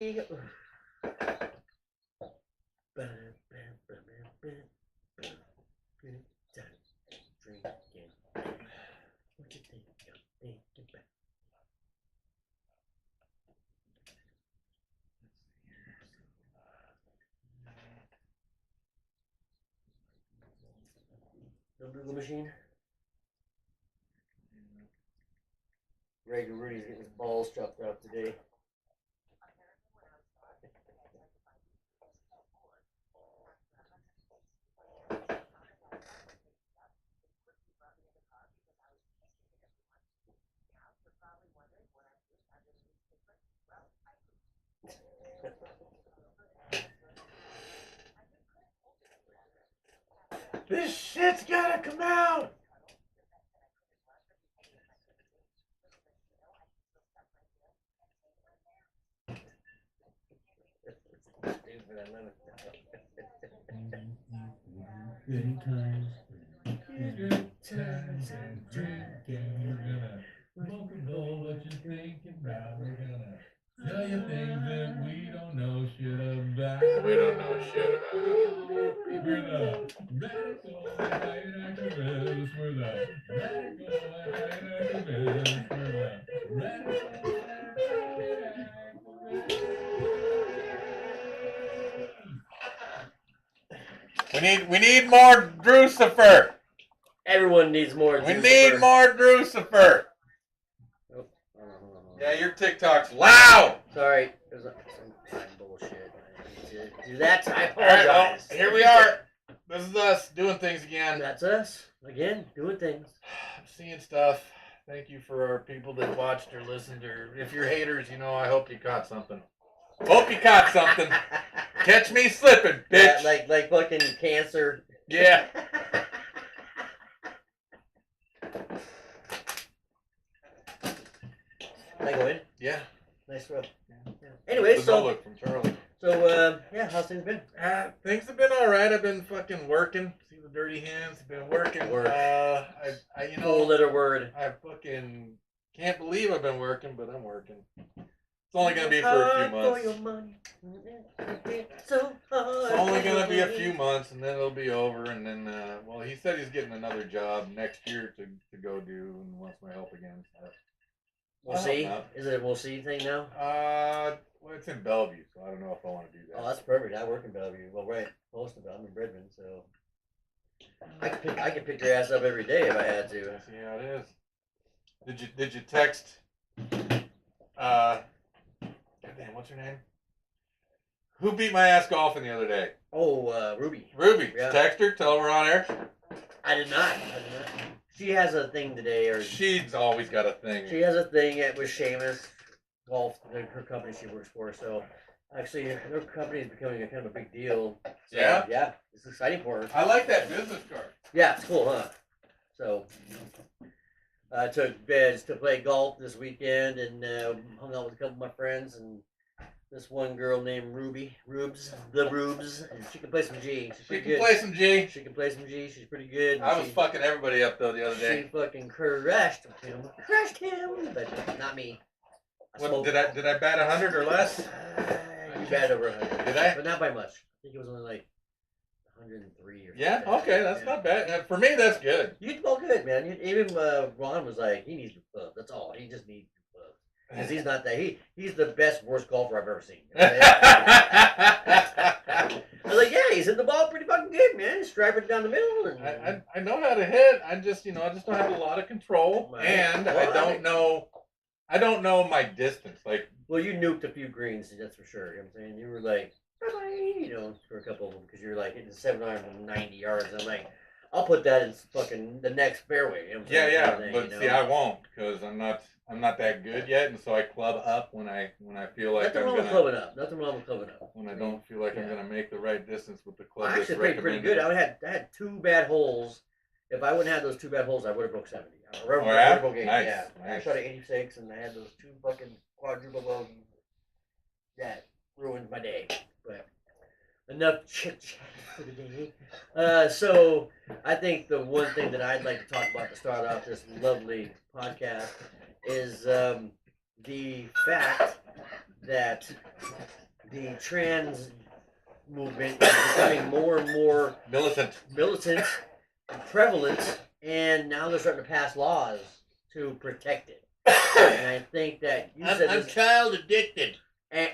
Good time drinking. What you think I'm thinking about? The Google machine. Greg Rudy's getting his balls chopped off today. This shit's gotta come out! Stupid, I love it. Good times. Good times and drinking. We're gonna smoke a bowl, what you thinking about? We're gonna tell you things that we don't know shit about. We don't know shit about. We're the radical anti-inactivists. We're the radical anti-inactivists. We're the radical anti-inactivists. We need more Drucifer. Everyone needs more. We need more Drucifer. Oh, yeah, your TikTok's loud. Sorry, there's some bullshit. Do that. I All right, apologize. here we are. This is us doing things again. That's us again doing things. I'm seeing stuff. Thank you for our people that watched or listened, or if you're haters, I hope you caught something. Hope you caught something. Catch me slipping, bitch. Yeah, like fucking cancer. Yeah. Can I go in? Yeah. Nice rub. Yeah. Anyway, The so look from Charlie. Yeah, how's things been? Things have been all right. I've been fucking working. See the dirty hands? I've been working. Work. I Four-letter word. I fucking can't believe I've been working, but I'm working. It's only gonna be for a few months. For your money. So hard. It's only gonna be a few months, and then it'll be over. And then, well, he said he's getting another job next year to go do, and wants my help again. So. We'll see. Is it a we'll see thing now? Well, it's in Bellevue, so I don't know if I want to do that. Oh, that's perfect. I work in Bellevue. Well, right, close to Bellevue. I'm in Bridgman, so I could pick your ass up every day if I had to. See how it is. Did you text? Goddamn, what's her name? Who beat my ass golfing the other day? Oh, Ruby. Ruby. Yeah. Text her. Tell her we're on air. I did not. She has a thing today, or she's always got a thing. She has a thing with Seamus Golf, her company she works for. So actually, her company is becoming a kind of a big deal. So, yeah. Yeah, it's exciting for her. I like that business card. Yeah, it's cool, huh? So I took Bez to play golf this weekend and hung out with a couple of my friends and this one girl named Ruby, Rubes, and she can play some G. She can play some G. She can play some G. She's pretty good. I was fucking everybody up though the other day. She fucking crushed him, but not me. What, did I bat 100 or less? You batted over 100. Did I? But not by much. I think it was only like 103 or something. Yeah. Okay, that's not bad. For me, that's good. You did well good, man. Even Ron was like, he needs to club. That's all. He just needs to club. Because he's not that. He's the best, worst golfer I've ever seen. I was like, yeah, he's hitting the ball pretty fucking good, man. He's striping it down the middle. And I know how to hit. I just don't have a lot of control, and I don't know my distance. Like, well, you nuked a few greens, that's for sure. You know what I'm saying? You were like, for a couple of them, because you're like hitting 7 iron from 90 yards. And I'm like, I'll put that in fucking the next fairway. You know what I'm saying? Yeah, but see, I won't, because I'm not that good yet, and so I club up when I feel like Nothing wrong with clubbing up. Nothing wrong with clubbing up. When I don't feel like I'm gonna make the right distance with the club. I actually played pretty good. I had 2 bad holes. If I wouldn't have those 2 bad holes, I would have broke 70. I would have broke 80. Nice. Yeah. Nice. I shot at 86, and I had those 2 fucking quadruple bogeys. That ruined my day. But enough chit chat for the day. So I think the one thing that I'd like to talk about to start off this lovely podcast is the fact that the trans movement is becoming more and more Militant. and prevalent, and now they're starting to pass laws to protect it. And I think that I'm child addicted. and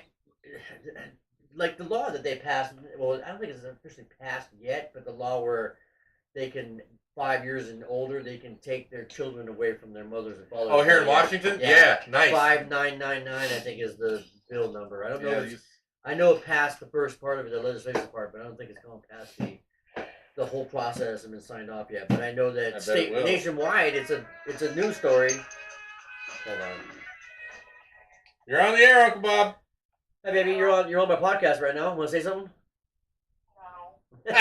like the law that they passed. Well, I don't think it's officially passed yet, but the law where they can 5 years and older, they can take their children away from their mothers and fathers. Oh, here in Washington? Yeah, nice. 5999, I think, is the bill number. I don't know. Yeah, I know it passed the first part of it, the legislation part, but I don't think it's gone past the whole process and been signed off yet. But I know that nationwide, it's a news story. Hold on. You're on the air, Uncle Bob. Hey, baby, you're on my podcast right now. Want to say something? No.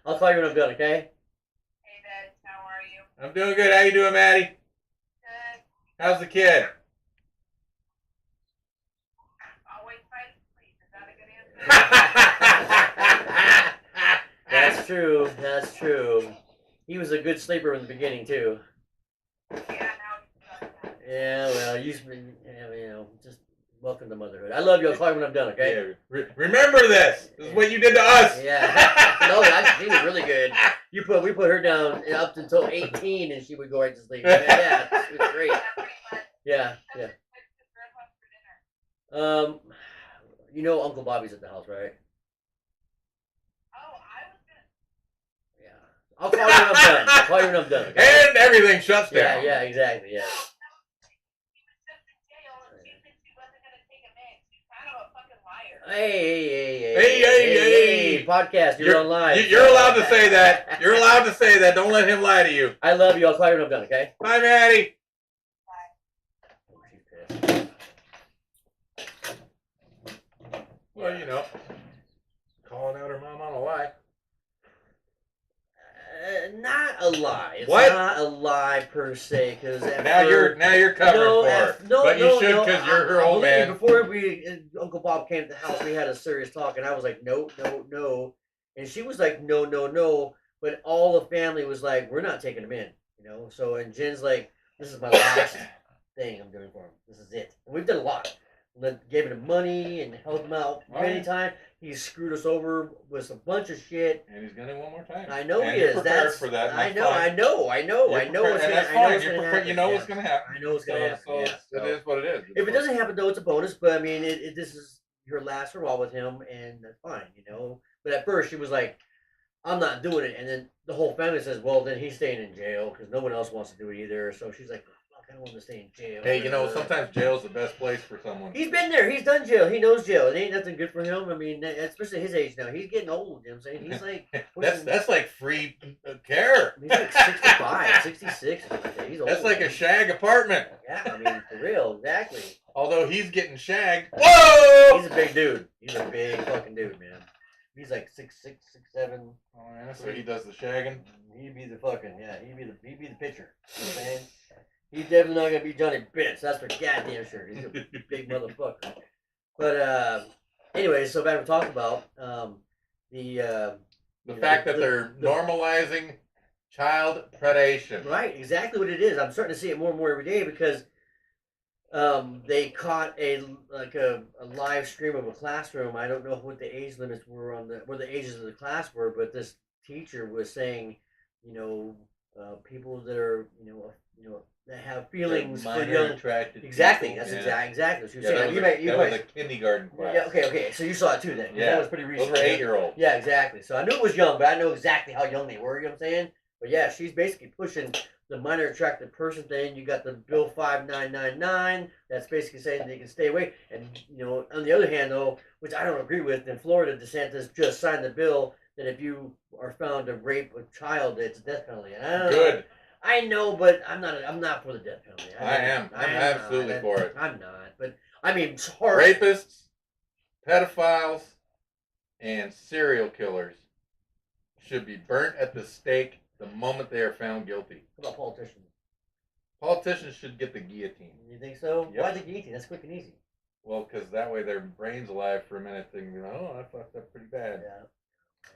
I'll call you when I'm done, okay? Hey, Dad. How are you? I'm doing good. How you doing, Maddie? Good. How's the kid? Always fight sleep. Is that a good answer? That's true. That's true. He was a good sleeper in the beginning too. Yeah, now he's done. Yeah, well, just welcome to motherhood. I love you. I'll call you when I'm done, okay? Yeah. Remember this. This is what you did to us. Yeah. No, actually, she was really good. We put her down up until 18, and she would go right to sleep. Yeah, she was great. Yeah. Uncle Bobby's at the house, right? Oh, I was gonna. Yeah. I'll call you when I'm done. I'll call you when I'm done. Okay? And everything shuts down. Yeah, exactly. Yeah. He was just in jail, and she said she wasn't gonna take him in. She's kind of a fucking liar. Hey. Podcast, you're online. You're allowed to say that. You're allowed to say that. Don't let him lie to you. I love you. I'll call you when I'm done, okay? Bye, Maddie. Oh, she's pissed. Well, calling out her mom on a lie. Not a lie. It's What? not a lie per se, because Now you're covering for her. But you should, because you're her old man. Before Uncle Bob came to the house, we had a serious talk, and I was like, no, and she was like, no, but all the family was like, we're not taking him in, So and Jen's like, this is my last thing I'm doing for him. This is it. And we've done a lot. Gave him money and helped him out many times. He screwed us over with a bunch of shit. And he's gonna one more time. I know and he you're is. Prepared for that. I know. Fine. I know what's gonna happen. You know what's gonna happen. I know what's gonna happen. So it is what it is. If it doesn't happen, though, it's a bonus. But I mean, this is her last hurrah with him, and that's fine, But at first, she was like, "I'm not doing it," and then the whole family says, "Well, then he's staying in jail because no one else wants to do it either." So she's like, "I don't want to stay in jail." Hey, sometimes jail's the best place for someone. He's been there. He's done jail. He knows jail. It ain't nothing good for him. I mean, especially his age now. He's getting old. You know what I'm saying? He's like that's like free care. He's like 65, 66. He's old. That's like a shag apartment. Yeah, I mean, for real, exactly. Although he's getting shagged. Whoa! He's a big dude. He's a big fucking dude, man. He's like 6'6", 6'7". Oh yeah, so he does the shagging. He'd be the fucking He'd be the pitcher. You know what I'm saying? He's definitely not gonna be Johnny Bench. That's for goddamn sure. He's a big motherfucker. But anyway, so back to talking about the fact that they're normalizing child predation. Right, exactly what it is. I'm starting to see it more and more every day because they caught a live stream of a classroom. I don't know what the age limits were where the ages of the class were, but this teacher was saying, people that are that have feelings for young. Attracted. Exactly. People. That's Yeah. exactly. She was Yeah, saying. that was a kindergarten class. Yeah. Okay. So you saw it too then. Yeah. That was pretty recent. Those were 8-year-olds. Yeah, exactly. So I knew it was young, but I know exactly how young they were. You know what I'm saying? But yeah, she's basically pushing the minor attracted person thing. You got the Bill 5999. That's basically saying they can stay away. And on the other hand, though, which I don't agree with, in Florida, DeSantis just signed the bill that if you are found to rape a child, it's a death penalty. And Good. I know, but I'm not for the death penalty. I am. I'm absolutely for it. I'm not, but I mean, it's hard. Rapists, pedophiles, and serial killers should be burnt at the stake the moment they are found guilty. How about politicians? Politicians should get the guillotine. You think so? Yep. Why the guillotine? That's quick and easy. Well, because that way their brain's alive for a minute, thinking, "Oh, I fucked up pretty bad. Yeah.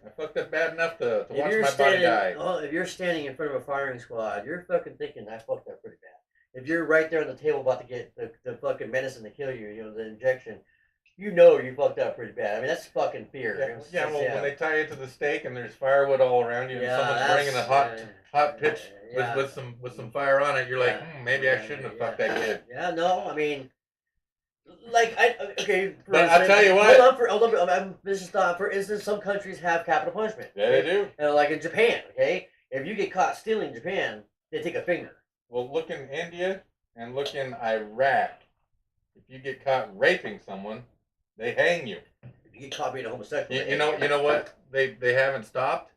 I fucked up bad enough to If watch you're my body die." if you're standing in front of a firing squad, you're fucking thinking I fucked up pretty bad. if you're right there on the table about to get the fucking medicine to kill you, you know, the injection, you know you fucked up pretty bad. I mean, that's fucking fear. Yeah, well, when they tie you to the stake and there's firewood all around you, and someone's bringing a hot pitch with some fire on it, you're like, maybe I shouldn't have fucked that kid. Yeah, no, I mean, like okay. But I'll tell you what. Hold on. This is not. For instance, some countries have capital punishment. Yeah, they do. Like in Japan, okay, if you get caught stealing in Japan, they take a finger. Well, look in India and look in Iraq. If you get caught raping someone, they hang you. If you get caught being a homosexual, you know what? They haven't stopped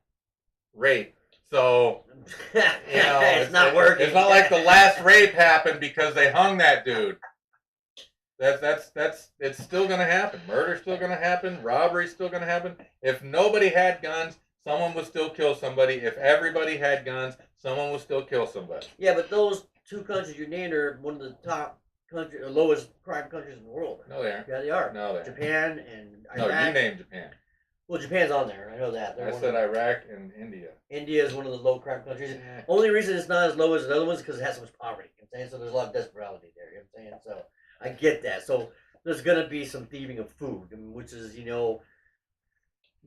rape. So you know, it's not working. It's not like the last rape happened because they hung that dude. That's it's still gonna happen. Murder's still gonna happen. Robbery's still gonna happen. If nobody had guns, someone would still kill somebody. If everybody had guns, someone would still kill somebody. Yeah, but those two countries you named are one of the top country, lowest crime countries in the world. No, they aren't. Yeah, they are. No, they aren't. Japan and Iraq. No, you named Japan. Well, Japan's on there. I know that. I said Iraq and India. India is one of the low crime countries. Only reason it's not as low as the other ones is because it has so much poverty. You know what I'm saying? So there's a lot of desperality there. You know what I'm saying? So I get that. So there's going to be some thieving of food, which is, you know,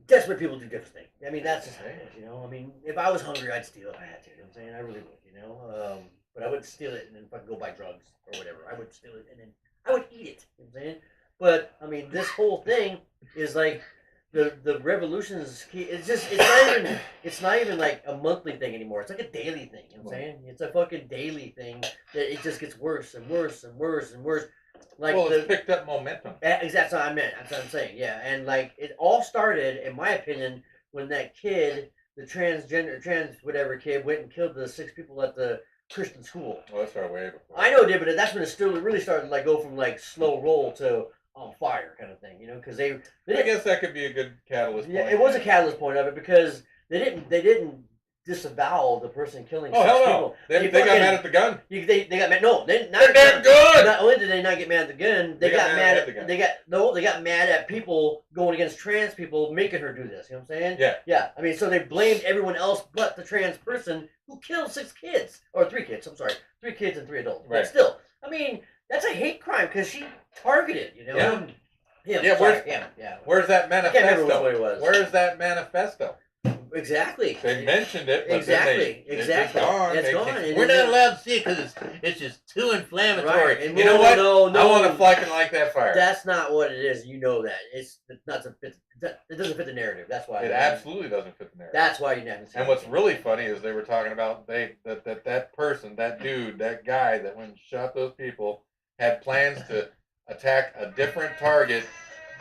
desperate people do different things. I mean, that's just how it is, you know. I mean, if I was hungry, I'd steal if I had to. You know what I'm saying? I really would, you know. But I wouldn't steal it and then fucking go buy drugs or whatever. I would steal it and then I would eat it. You know what I'm saying? But, I mean, this whole thing is like, the revolution is key. It's not even like a monthly thing anymore. It's like a daily thing. You know what I'm saying? It's a fucking daily thing that it just gets worse and worse and worse and worse. Like it's picked up momentum. Exactly, that's what I meant. That's what I'm saying. Yeah, and like it all started, in my opinion, when that kid, the trans whatever kid, went and killed the 6 people at the Christian school. Well, that started way before. I know it did, but that's when it really started to like go from like slow roll to on fire kind of thing, you know, because they I guess that could be a good catalyst point. Yeah, it was a catalyst point of it because they didn't disavow the person killing. Oh, 6 hell no! people. They got mad at the gun. They got mad. No, they're damn good. Not only did they not get mad at the gun, they got mad at the gun. They got mad at people going against trans people making her do this. You know what I'm saying? Yeah. Yeah. I mean, so they blamed everyone else but the trans person who killed 6 kids or 3 kids. I'm sorry, 3 kids and 3 adults. Right. But still, I mean, that's a hate crime because she targeted. You know. Yeah. Yeah. Where's that manifesto? I can't remember what it was. Where's that manifesto? Exactly. They mentioned it, but exactly. It's gone. It's gone. We're not allowed to see it because it's just too inflammatory. Right. And you know what? No, I want to fucking like that fire. That's not what it is. You know that. It doesn't fit the narrative. That's why. It absolutely doesn't fit the narrative. That's why you haven't seen And what's really funny is they were talking about that person, that dude, that guy that went and shot those people had plans to attack a different target.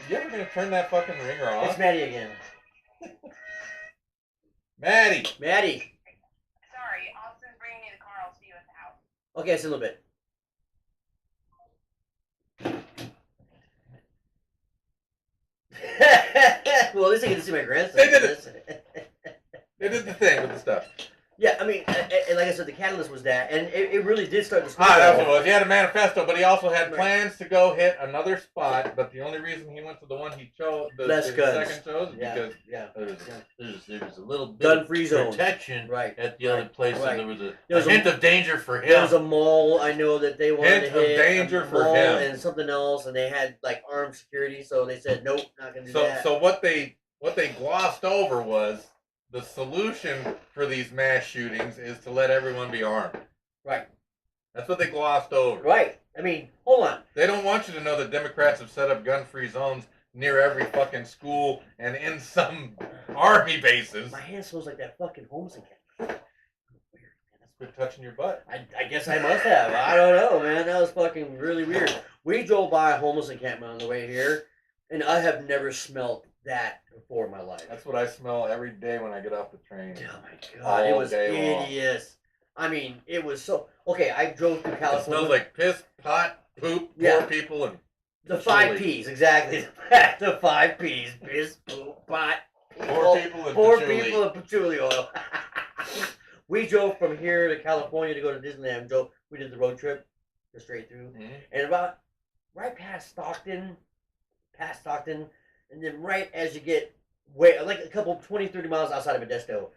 You ever gonna turn that fucking ringer on? It's Maddie again. Maddie. Sorry, Austin's bringing me the car. I'll see you at the house. Okay, it's a little bit. Well, at least I get to see my grandson. They did it. They did the thing with the stuff. Yeah, I mean, and like I said, the catalyst was that, and it really did start to. That's what it was. He had a manifesto, but he also had plans to go hit another spot. But the only reason he went to the one he chose, the second chose, is because there was a little bit gun-free zone protection at the other place, right. so there was a hint of danger for him. There was a mall I know that they wanted to hit. Danger for mall him. And something else, and they had like armed security, so they said nope, not gonna do that. So what they glossed over was the solution for these mass shootings is to let everyone be armed. Right. That's what they glossed over. Right. I mean, hold on. They don't want you to know that Democrats have set up gun-free zones near every fucking school and in some army bases. My hand smells like that fucking homeless encampment. Weird, man. That's Quit touching your butt. I guess I must have. I don't know, man. That was fucking really weird. We drove by a homeless encampment on the way here, and I have never smelled that before in my life. That's what I smell every day when I get off the train. Oh my god, it was hideous. I mean, it was so. Okay, I drove through California. It smells like piss, pot, poop, poor people, and the 5 P's exactly. The 5 P's: piss, poop, pot, poor people, and patchouli oil. We drove from here to California to go to Disneyland. We did the road trip, just straight through, and about right past Stockton, and then right as you get like a couple 20, 30 miles outside of Modesto,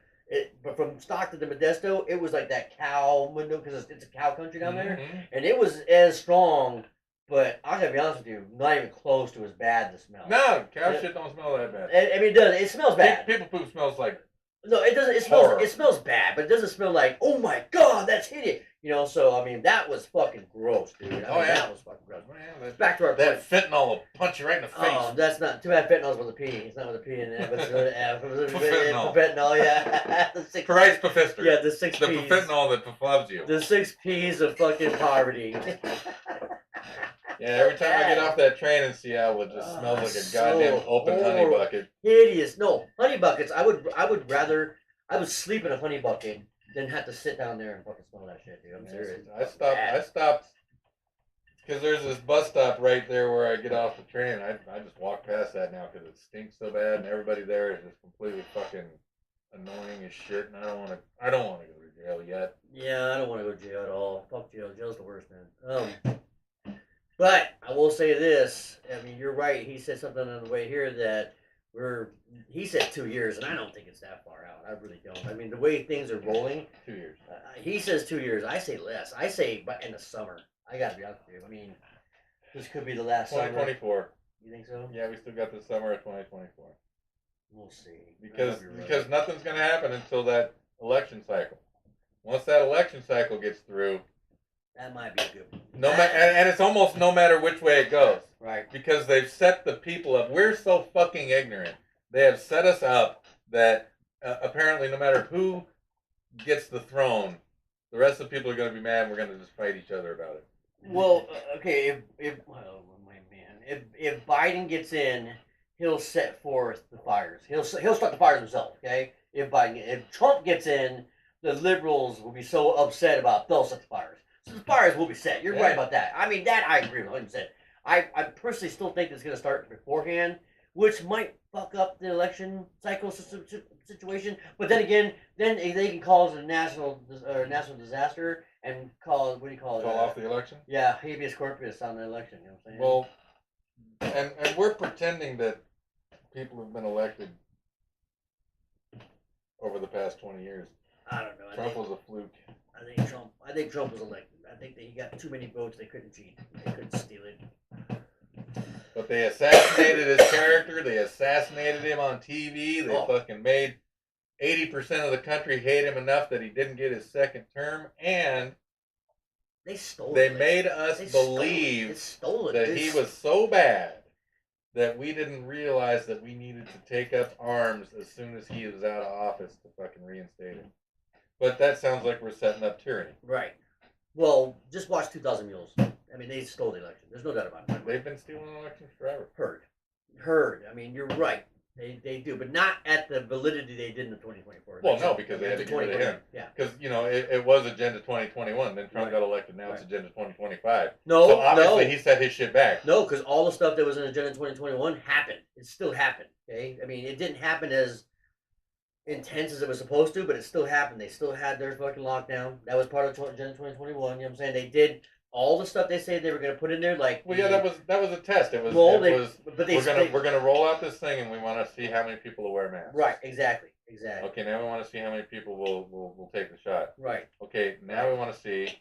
But from Stockton to Modesto, it was like that cow window because it's a cow country down there, Mhm. and it was as strong. But I gotta be honest with you, not even close to as bad the smell. No, cow Yeah. shit don't smell that bad. I mean, it does. It smells bad. People poop smells like No, it doesn't. horror. It smells bad, but it doesn't smell like, oh my god, that's hideous. You know. So I mean, that was fucking gross, dude. I mean, that was fucking gross. Man, Back to our that point. fentanyl will punch you right in the face. Oh, that's not too bad. Fentanyl's with a P. It's not with a P in there, but it's with Fentanyl. fentanyl. Yeah, the six. Christ Pafister. Yeah, the six The P's. fentanyl that loves you. The 6 P's of fucking poverty. Yeah, every time I get off that train in Seattle, it just smells like a so goddamn open honey horrible. bucket. Hideous. No, honey buckets. I would rather sleep in a honey bucket than have to sit down there and fucking smell that shit, dude. I'm serious. I stopped because there's this bus stop right there where I get off the train. I just walk past that now because it stinks so bad, and everybody there is just completely fucking annoying as shit. And I don't want to go to jail yet. Yeah, I don't want to go to jail at all. Fuck jail. Jail's the worst, man. But I will say this. I mean, you're right. He said something on the way here that he said 2 years, and I don't think it's that far out. I really don't. I mean, the way things are rolling. 2 years. He says 2 years. I say less. I say by in the summer. I gotta be honest with you. I mean, this could be the last summer. 2024. You think so? Yeah, we still got the summer of 2024. We'll see. Because I hope you're right. because nothing's gonna happen until that election cycle. Once that election cycle gets through, That might be a good one. and it's almost no matter which way it goes. Right. Because they've set the people up. We're so fucking ignorant. They have set us up that apparently no matter who gets the throne, the rest of the people are going to be mad and we're going to just fight each other about it. Well, okay, if Biden gets in, he'll set forth the fires. He'll start the fires himself. Okay, if Trump gets in, the liberals will be so upset about they'll set the fires. So the fires will be set. You're right about that. I mean, that I agree with 100%. I personally still think it's going to start beforehand, which might fuck up the election cycle situation. But then again, then they can cause a national disaster and call what do you call it? Call off the election? Yeah, habeas corpus on the election. You know what I'm saying? Well, and we're pretending that people have been elected over the past 20 years. I don't know. Trump was a fluke. I think Trump was elected. I think that he got too many votes. They couldn't cheat. They couldn't steal it. But they assassinated his character. They assassinated him on TV. They fucking made 80% of the country hate him enough that he didn't get his second term. And they stole. They made us believe that he was so bad that we didn't realize that we needed to take up arms as soon as he was out of office to fucking reinstate him. But that sounds like we're setting up tyranny. Right. Well, just watch 2,000 Mules. I mean, they stole the election. There's no doubt about it. They've been stealing elections forever. Heard. I mean, you're right. They do, but not at the validity they did in the 2024. Well, no, because they had to get rid of him. Yeah. Because, it was Agenda 2021. Then Trump got elected. Now it's Agenda 2025. No, so obviously he set his shit back. No, because all the stuff that was in Agenda 2021 happened. It still happened. Okay? I mean, it didn't happen as intense as it was supposed to, but it still happened. They still had their fucking lockdown. That was part of Agenda 2021. You know what I'm saying? They did all the stuff they said they were going to put in there. Like, well, yeah, that was a test. It was. We're gonna roll out this thing, and we want to see how many people will wear masks. Right. Exactly. Okay, now we want to see how many people will take the shot. Right. Okay, now we want to see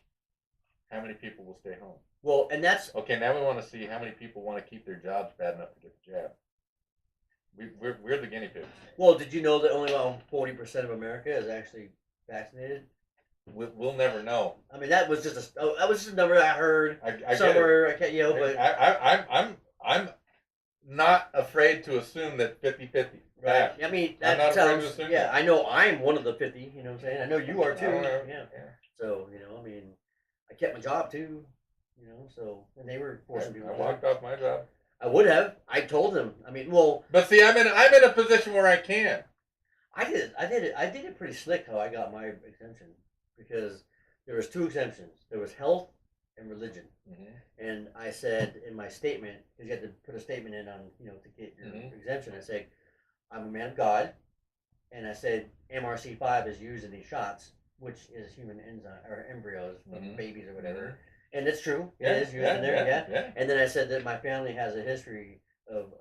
how many people will stay home. Well, and that's okay. Now we want to see how many people want to keep their jobs bad enough to get the jab. We're the guinea pigs. Well, did you know that only about 40% of America is actually vaccinated? We'll never know. I mean, that was just a number I heard somewhere. I can't, but I'm not afraid to assume that 50-50. Right. I mean, that sounds. Yeah, I know I'm one of the 50. You know what I'm saying? I know you are too. Yeah. So I mean, I kept my job too. So and they were forcing people. I walked off my job. I would have. I told them. I mean, well. But see, I'm in a position where I can. I did it pretty slick how I got my exemption because there was 2 exemptions. There was health and religion. Mm-hmm. And I said in my statement, because you had to put a statement in on to get your exemption. I said, I'm a man of God, and I said MRC5 is used in these shots, which is human enzyme or embryos from babies or whatever. Mm-hmm. And it's true. Yeah, it is used in there. Yeah. And then I said that my family has a history of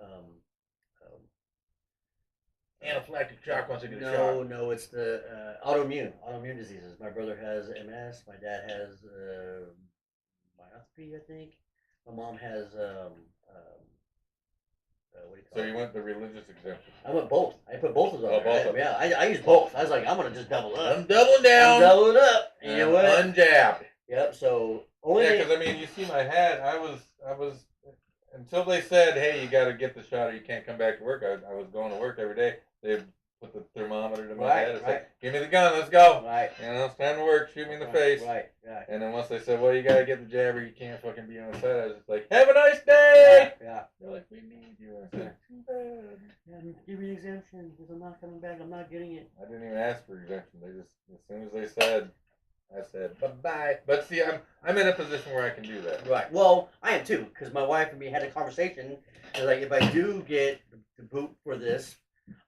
anaphylactic shock once I get a No, shock. no, it's the autoimmune diseases. My brother has MS. My dad has myopathy, I think. My mom has what do you call So it? you went the religious exemption. I went both. I put both of them. Oh, both of them. Yeah, I used both. I was like, I'm gonna just double up. I'm doubling down. I'm doubling up. And you know what? Unjabbed. Yep. So only. Yeah, because I mean, you see my hat. I was until they said, "Hey, you got to get the shot, or you can't come back to work." I was going to work every day. They put the thermometer to my head and said, "Give me the gun, let's go." Right. You know, it's time to work. Shoot me in the face. Right. And then once they said, "Well, you got to get the jab, or you can't fucking be on set," I was just like, "Have a nice day." Yeah. They're like, "We need you." I said, "Too bad." Yeah, give me an exemption because I'm not coming back. I'm not getting it. I didn't even ask for exemption. They just, as soon as they said, I said, bye-bye. But see, I'm in a position where I can do that. Right. Well, I am too, because my wife and me had a conversation. And like, if I do get the boot for this,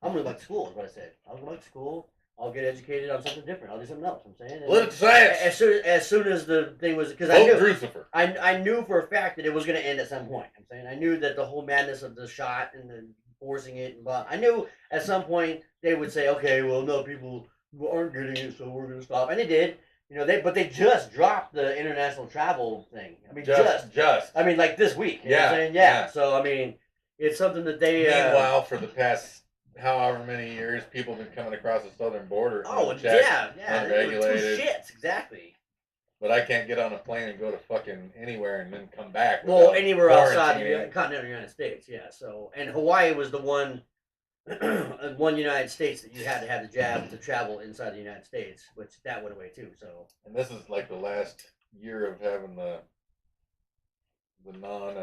I'm going to go back to school, is what I said. I'll go back to school. I'll get educated on something different. I'll do something else, I'm saying. And Political science. as soon as the thing was, because Vote Drucifer. I knew for a fact that it was going to end at some point. I'm saying I knew that the whole madness of the shot and the forcing it and blah. I knew at some point they would say, okay, well, no, people aren't getting it, so we're going to stop, and they did. You know, but they just dropped the international travel thing. I mean, just. I mean, like this week. You know what I'm saying? Yeah. So I mean, it's something that they. Meanwhile, for the past however many years, people have been coming across the southern border. Oh, unchecked, yeah. Unregulated. Shits, exactly. But I can't get on a plane and go to fucking anywhere and then come back. Well, anywhere outside the quarantining. continental United States, yeah. So, and Hawaii was the one United States that you had to have the jab to travel inside the United States, which that went away too. So, And this is like the last year of having the non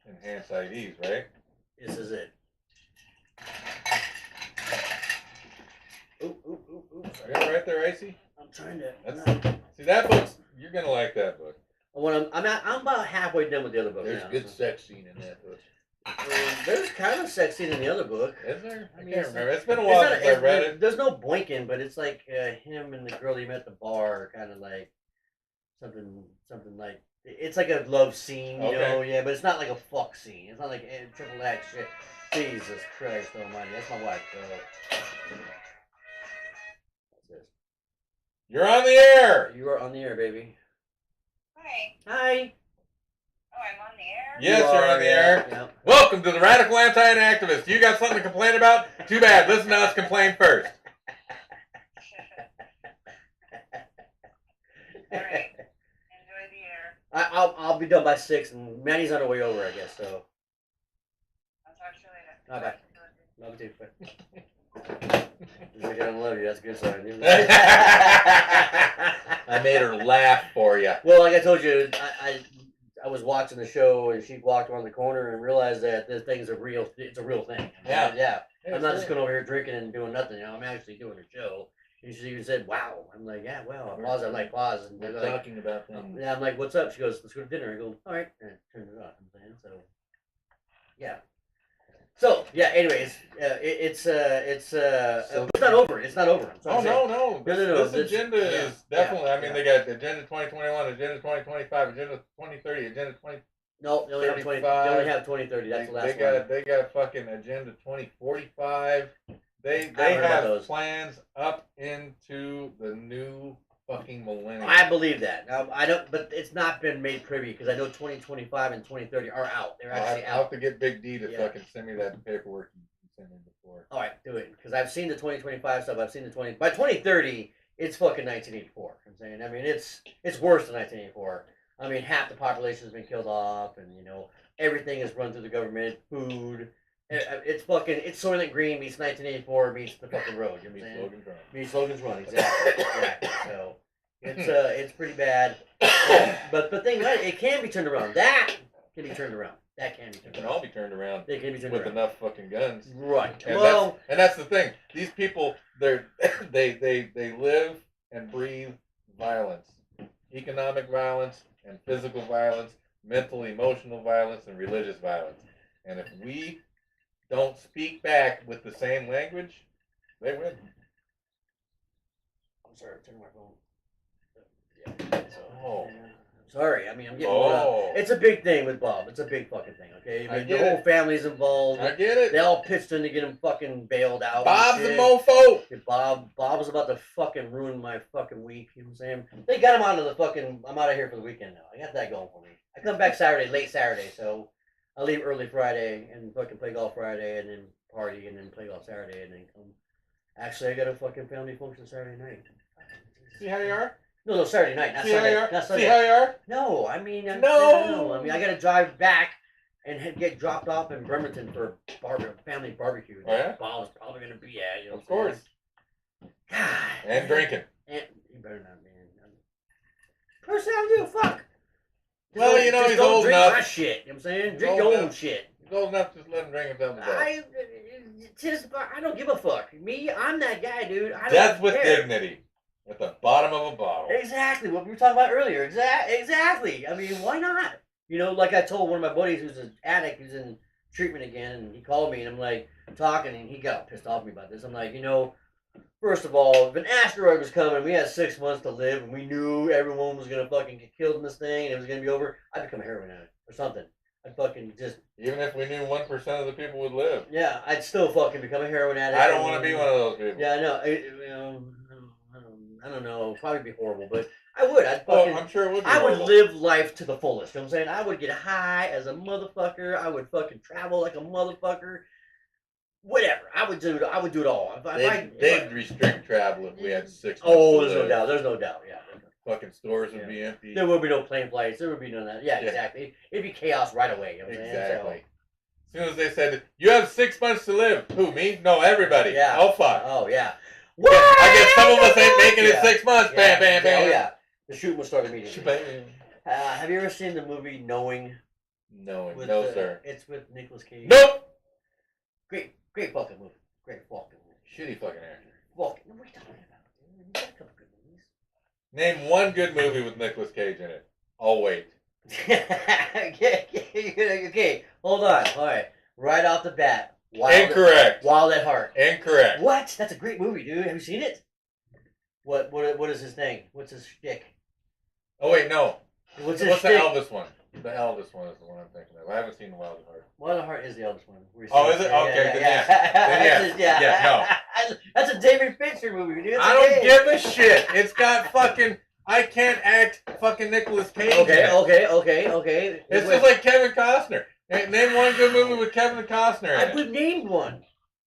enhanced IDs, right? this is it. Ooh. Yeah, right there, Icy. I'm trying to. See that book's. You're gonna like that book. I'm about halfway done with the other book. There's now. a good sex scene in that book. There's kind of sex scene in the other book. Is there? I mean, can't it's remember. It's been a while since I read it. There's no boinking, but it's like him and the girl he met at the bar, kind of like something like it's like a love scene, you know? Yeah, but it's not like a fuck scene. It's not like triple X shit. Jesus Christ Almighty, that's my wife. What's this? You're on the air. You are on the air, baby. Hi. Hi. Oh, I'm on the air? Yes, you're on the air. Yeah. Welcome to the Radical Anti-Inactivists. You got something to complain about? Too bad. Listen to us complain first. Alright. Enjoy the air. I'll be done by 6, and Manny's on her way over, I guess. So. I'll talk to you later. Bye. Love you too. Bye. He's like, I don't love you. That's a good sign. I made her laugh for you. Well, like I told you, I was watching the show and she walked around the corner and realized that this thing's it's a real thing. Yeah. I'm not just going over here drinking and doing nothing. You know, I'm actually doing a show. And she even said, "Wow." I'm like, "Yeah, well." I pause. I'm like, pause, and they're We're like, talking about things. "Yeah." I'm like, "What's up?" She goes, "Let's go to dinner." I go, "All right," and turn it off. I'm saying, so, yeah. So yeah. Anyways, it's not over. It's not over. Oh no. This This- agenda is definitely. yeah, I mean, they got Agenda 2021, Agenda 2025, Agenda 2030, Agenda 20. No, they only have 20. They 35. only have 2030. That's the last one. They got fucking Agenda 2045. They heard about have those. plans up into the new fucking millennium. I believe that. I don't, but it's not been made privy because I know 2025 and 2030 are out. They're actually I'll have out. to get Big D to Yeah. fucking send me that paperwork you sent me before. All right, do it because I've seen the 2025 stuff. I've seen the 20 by 2030. It's fucking 1984. I'm saying. I mean, it's worse than 1984. I mean, half the population has been killed off, and you know everything is run through the government. Food. It's Soylent Green meets 1984 meets the fucking road. You know what I'm saying? Logan's Run. Meets Logan's Run, exactly. So it's pretty bad. But the thing, it can be turned around. That can be turned around. That can be It turned can around. all be turned around They can be turned with around. enough fucking guns. Right. And Well, that's the thing. These people, they live and breathe violence, economic violence and physical violence, mental, emotional violence, and religious violence. And if we don't speak back with the same language, they win. I'm sorry, turn my phone. Yeah. So, Oh. Sorry, I mean I'm getting blown up. It's a big thing with Bob. It's a big fucking thing. Okay, I the get whole it. family's involved. I get it. They all pitched in to get him fucking bailed out. Bob's a and shit. mofo. Yeah, Bob was about to fucking ruin my fucking week. You know what I'm saying? They got him out of the fucking. I'm out of here for the weekend now. I got that going for me. I come back late Saturday, so I leave early Friday and fucking play golf Friday and then party and then play golf Saturday and then come. Actually, I got a fucking family function Saturday night. See how you are? No, Saturday night, not See how Sunday. you are? Not See Sunday. how you are? No, I mean, No. I mean, I got to drive back and get dropped off in Bremerton for family barbecue. Oh, yeah? Bob's probably gonna be at. You know Of course. God. And drinking. And you better not, man. Personally, I don't give a fuck. Well, Just you know, don't- he's don't old drink enough. my shit. You know what I'm saying? He's Drink old your own enough. shit. He's old enough to let him drink himself to death. I don't give a fuck. Me, I'm that guy, dude. I don't Death with care. dignity. At the bottom of a bottle. Exactly what we were talking about earlier. Exactly. I mean, why not? You know, like I told one of my buddies who's an addict who's in treatment again, and he called me, and I'm like talking, and he got pissed off at me about this. I'm like, you know, first of all, if an asteroid was coming, we had 6 months to live, and we knew everyone was gonna fucking get killed in this thing, and it was gonna be over, I'd become a heroin addict or something. I'd fucking just Even if we knew 1% of the people would live. yeah, I'd still fucking become a heroin addict. I don't want to be one of those people. Yeah, I know. I don't know. It'd probably be horrible, but I would. I'd fucking. Oh, I'm sure it would be I would horrible. live life to the fullest. You know what I'm saying? I would get high as a motherfucker. I would fucking travel like a motherfucker. Whatever. I would do it all. They'd restrict travel if we had 6 months Oh, to there's no live. doubt. There's no doubt. Yeah. Fucking stores would be empty. There would be no plane flights. There would be none of that. Yeah, Yeah. exactly. It'd be chaos right away. You know what I'm saying? Exactly. As soon as they said, you have 6 months to live. Who, me? No, everybody. Yeah. Oh, fuck. Oh, yeah. I guess some of us ain't making it Yeah. 6 months. Yeah. Bam, bam, bam. Oh, yeah. The shooting would start immediately. Bam. Have you ever seen the movie Knowing? No, With, sir. It's with Nicolas Cage. Nope. Great fucking movie. Great fucking movie. Shitty fucking actor. Fucking. What are you talking about, dude? You got a couple good movies. Name one good movie with Nicolas Cage in it. I'll wait. Okay, hold on. All right, right off the bat. Incorrect. Wild at Heart. Incorrect. What? That's a great movie, dude. Have you seen it? What is his thing? What's his shtick? Oh, wait, no. What's his What's the shtick? Elvis one? The Elvis one is the one I'm thinking of. I haven't seen The Wild at Heart. Wild at Heart is the eldest one. Oh, is it? Okay, then yes. Then yes. Yeah, That's a David Fincher movie, dude. That's I don't okay. give a shit. It's got fucking... I can't act fucking Nicolas Cage in it. Okay. It's just like Kevin Costner. Name one good movie with Kevin Costner in We it. named one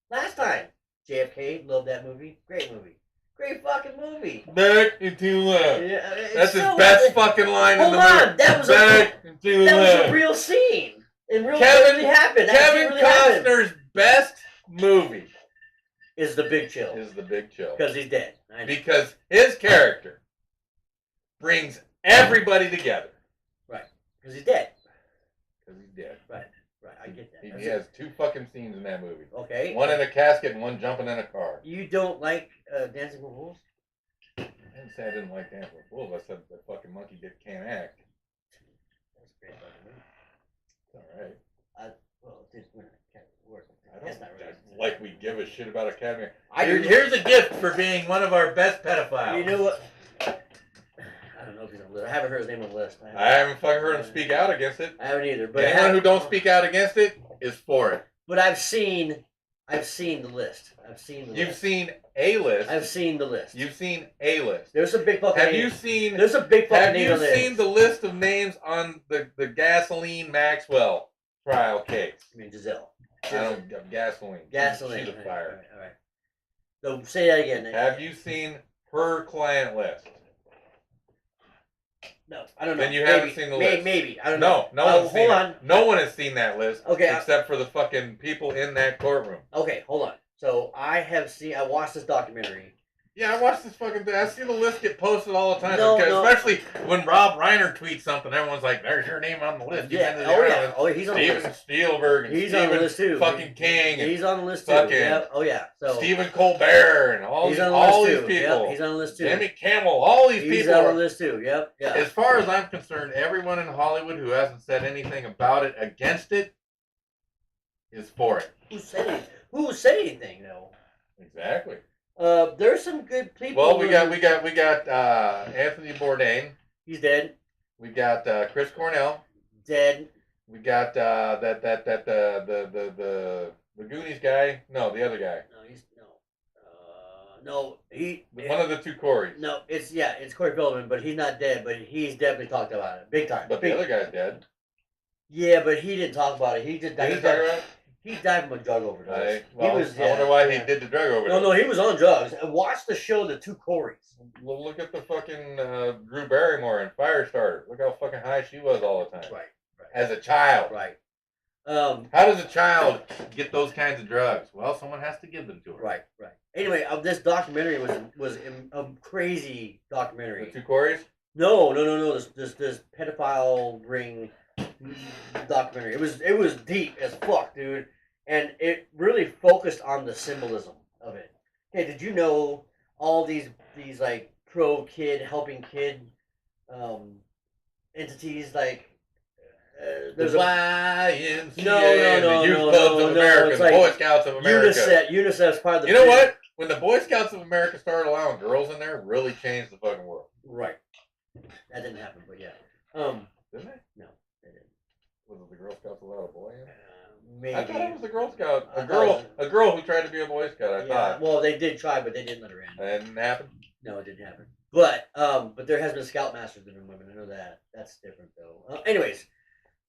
last time. JFK, love that movie. Great movie. Great fucking movie. Back into love. Yeah, it's That's his so- best fucking line in Hold the on, movie. that was Back into that was love. a real scene. It really Kevin- happened. That Kevin really happened. Costner's best movie Is The Big Chill is The Big Chill. because he's dead. I know. Because his character brings everybody together. Because he's dead. Because he's dead. Right, I get that. He That's has 2 fucking scenes in that movie. it. Okay. One in a casket and one jumping in a car. You don't like Dancing with Wolves? I didn't say I didn't like Dancing with Wolves. I said the fucking monkey can't act. That's a great fucking movie. It's alright. Well, it did win an Academy Award. I That's don't not really. like we give a shit about Academy. I do. Here's a gift for being one of our best pedophiles. You know what? I don't know if he's on the list. I haven't heard his name on the list. I haven't fucking heard him speak out against it. I haven't either. But Anyone who don't speak out against it is for it. But I've seen the list. I've seen the You've list. seen a list. I've seen the list. You've seen a list. There's some big fucking Have names. you seen? There's some big fucking Have names you on there. seen the list of names on the Gasoline Maxwell trial case? I mean Giselle. I don't gasoline. Gasoline. She's a fire. All right. So say that again. Have you seen her client list? No, I don't know. Then you haven't seen the list. Maybe. I don't know. No one's seen hold it. on. No one has seen that list. Okay. Except for the fucking people in that courtroom. Okay, hold on. So I watched this documentary. Yeah, I watch this fucking thing. I see the list get posted all the time. No, because no. Especially when Rob Reiner tweets something, everyone's like, "There's your name on the list." You've been to the island. Oh, he's on the Steven list. Spielberg and He's Stephen on the list too. fucking King and He's on the list too. fucking Yeah. Oh yeah. So Stephen Colbert and all he's these, on the all list these too. people. Yep, he's on the list too. Jimmy Kimmel, all these He's people. on the Are, list too. Yep. Yeah. as far as I'm concerned, everyone in Hollywood who hasn't said anything about it against it is for it. Who said anything though? Exactly. There's some good people. Well, we got Anthony Bourdain. He's dead. We got Chris Cornell. Dead. We got the Goonies guy. No, the other guy. No, he's no. One of the two Corys. No, it's Corey Feldman, but he's not dead. But he's definitely talked about it, big time. But the other guy's dead. Yeah, but he didn't talk about it. He just died. He didn't talk about it? He died from a drug overdose. Well, he was, I wonder why he did the drug overdose. No, he was on drugs. Watch the show, The Two Corys. Well, look at the fucking Drew Barrymore in Firestarter. Look how fucking high she was all the time. Right. As a child. Right. How does a child get those kinds of drugs? Well, someone has to give them to her. Right. Anyway, this documentary was a crazy documentary. The Two Corys? No. This pedophile ring documentary. It was deep as fuck, dude, and it really focused on the symbolism of it. Okay, did you know all these like pro kid helping kid entities like there's the YMCA, No, the Youth Clubs of America, it's the like Boy Scouts of America. UNICEF's part of the. You know what? When the Boy Scouts of America started allowing girls in there, it really changed the fucking world. Right. That didn't happen, but yeah. Didn't they? No, they didn't. Was it the Girl Scouts allowed a boy in? Maybe. I thought it was the Girl Scout. I thought A girl who tried to be a Boy Scout. I thought. Well, they did try, but they didn't let her in. That didn't happen. No, it didn't happen. But there has been Scoutmasters that have been women. I know that. That's different though. Anyways,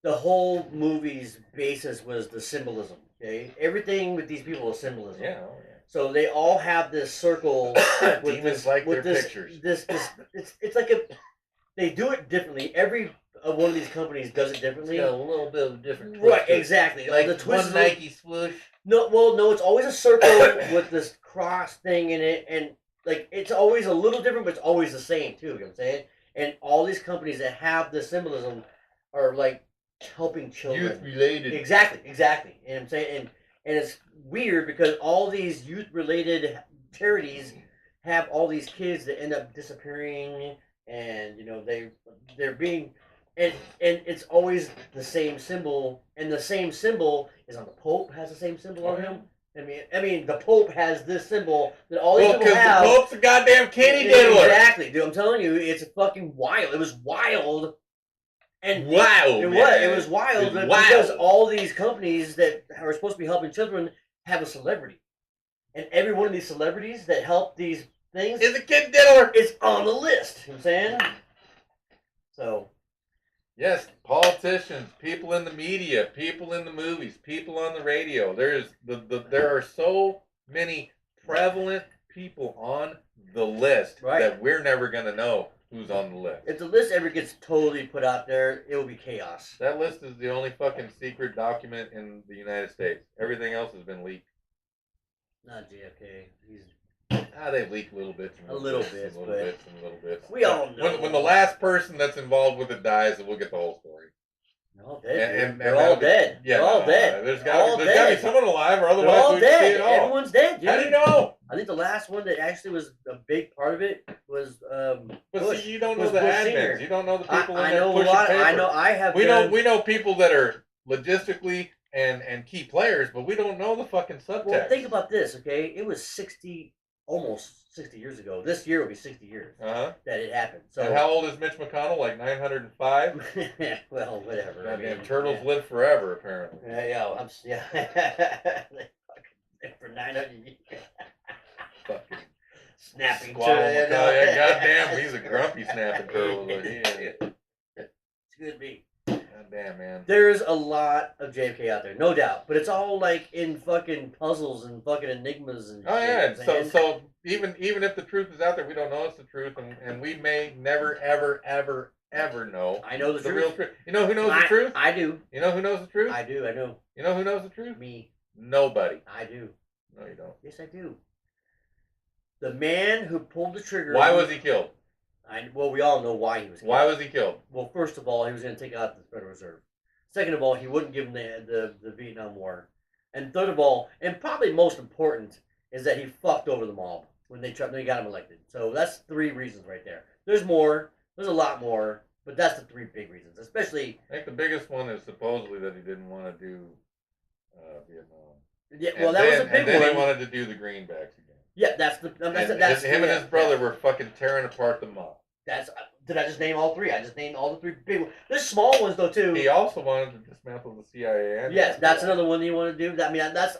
the whole movie's basis was the symbolism. Okay, everything with these people is symbolism. Yeah. Oh, yeah. So they all have this circle. with Demons like with their this, pictures. It's like they do it differently. Every one of these companies does it differently. It's got a little bit of a different twist Right, to it. exactly. Like the twist one Nike swoosh. No, it's always a circle with this cross thing in it, and like it's always a little different, but it's always the same too. You know what I'm saying? And all these companies that have this symbolism are like helping children. Youth related. Exactly. You know what I'm saying? And it's weird because all these youth related charities have all these kids that end up disappearing, and you know they're being. And it's always the same symbol, and the same symbol is on the Pope. Has the same symbol on him. I mean, the Pope has this symbol that all these people have. Well, because the Pope's a goddamn kitty diddler. Exactly, dude. I'm telling you, it's fucking wild. It was wild, and wild. It was wild It was because wild. all these companies that are supposed to be helping children have a celebrity, and every one of these celebrities that help these things Is a kid diddler. is on the list. You know what I'm saying? So. Yes, politicians, people in the media, people in the movies, people on the radio. There are so many prevalent people on the list that we're never gonna know who's on the list. If the list ever gets totally put out there, it will be chaos. That list is the only fucking secret document in the United States. Everything else has been leaked. Not JFK. They've leaked little bits. A little bit, but little bits. We all know. When the last person that's involved with it dies, we'll get the whole story. They're all dead. And they're all dead. Yeah, they're all dead. There's got to be someone alive, or They're otherwise all we'd see dead. it all. Everyone's dead, dude. How do you know? I think the last one that actually was a big part of it was But Bush. see, you don't know Was the Bush admins. Senior. You don't know the people in I there know a pushing lot. paper. I know. I have. We know people that are logistically and key players, but we don't know the fucking subtext. Well, think about this, okay? It was almost 60 years ago. This year will be 60 years that it happened. So and how old is Mitch McConnell? Like 905? Well, whatever. Goddamn turtles live forever, apparently. For 900 years. Fucking Snapping squabble turtle. McConnell. Yeah, goddamn, he's a grumpy snapping turtle. Like, he is. It's good meat. Goddamn, man. There's a lot of JFK out there, no doubt, but it's all like in fucking puzzles and fucking enigmas and. Oh yeah, shit, so even if the truth is out there, we don't know it's the truth, and we may never ever know. I know the real truth. truth. You know who knows the truth? I do. You know who knows the truth? I do. I know. You know who knows the truth? Me. Nobody. I do. No, you don't. Yes, I do. The man who pulled the trigger. Why was he killed? Well, we all know why he was killed. Why was he killed? Well, first of all, he was going to take out the Federal Reserve. Second of all, he wouldn't give him the Vietnam War. And third of all, and probably most important, is that he fucked over the mob when they got him elected. So that's 3 reasons right there. There's more. There's a lot more. But that's the 3 big reasons. Especially... I think the biggest one is supposedly that he didn't want to do Vietnam. Yeah, well, that was a big one. And then he wanted to do the greenbacks again. Yeah, that's the... Him and his brother were fucking tearing apart the mob. That's did I just name all three? I just named all the three big ones. There's small ones though too. He also wanted to dismantle the CIA. And Yes, the that's FBI. another one you want to do. I mean, that's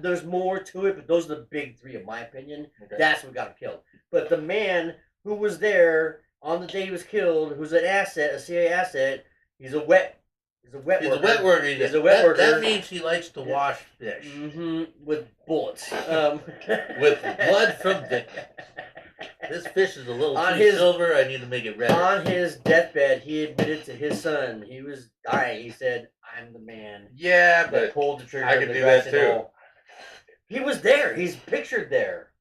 there's more to it, but those are the big three, in my opinion. Okay. That's what got him killed. But the man who was there on the day he was killed, who's an asset, a CIA asset, he's a wet He's a wet worker. He's a wet worker. That means he likes to wash fish. With bullets. With blood from victims. This fish is a little On too his- silver. I need to make it red. On his deathbed, he admitted to his son he was dying. He said, "I'm the man Yeah, that but pulled the trigger." I of could the do that grassy too. knoll." He was there. He's pictured there.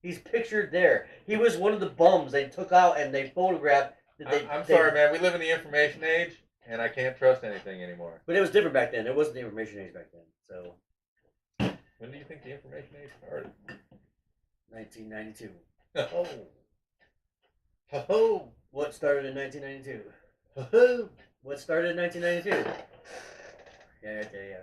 He's pictured there. He was one of the bums they took out and they photographed. I'm sorry, man. We live in the information age, and I can't trust anything anymore. But it was different back then. There wasn't the information age back then. So, When do you think the information age started? 1992. Oh. Oh. What started in 1992? Oh. What started in 1992? Yeah, right there.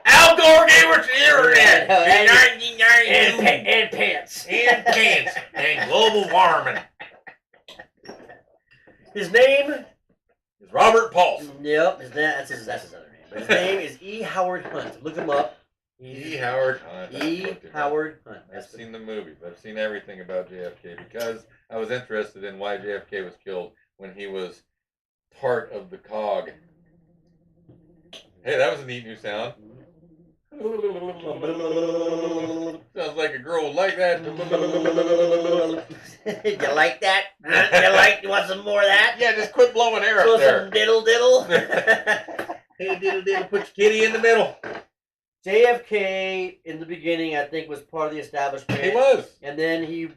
Al Gore gave us the internet in And, 1992. and pants. And pants. And global warming. His name? Is Robert Paulson. Yep, that's his other name. But his name is E. Howard Hunt. Look him up. E. Howard Hunt. E. Howard Hunt. I've seen the movies. I've seen everything about JFK because I was interested in why JFK was killed when he was part of the cog. Hey, that was a neat new sound. Sounds like a girl would like that. You like that? You want some more of that? Yeah, just quit blowing air up So there. some diddle. Hey, diddle, put your kitty in the middle. JFK in the beginning, I think, was part of the establishment. He was. and then he.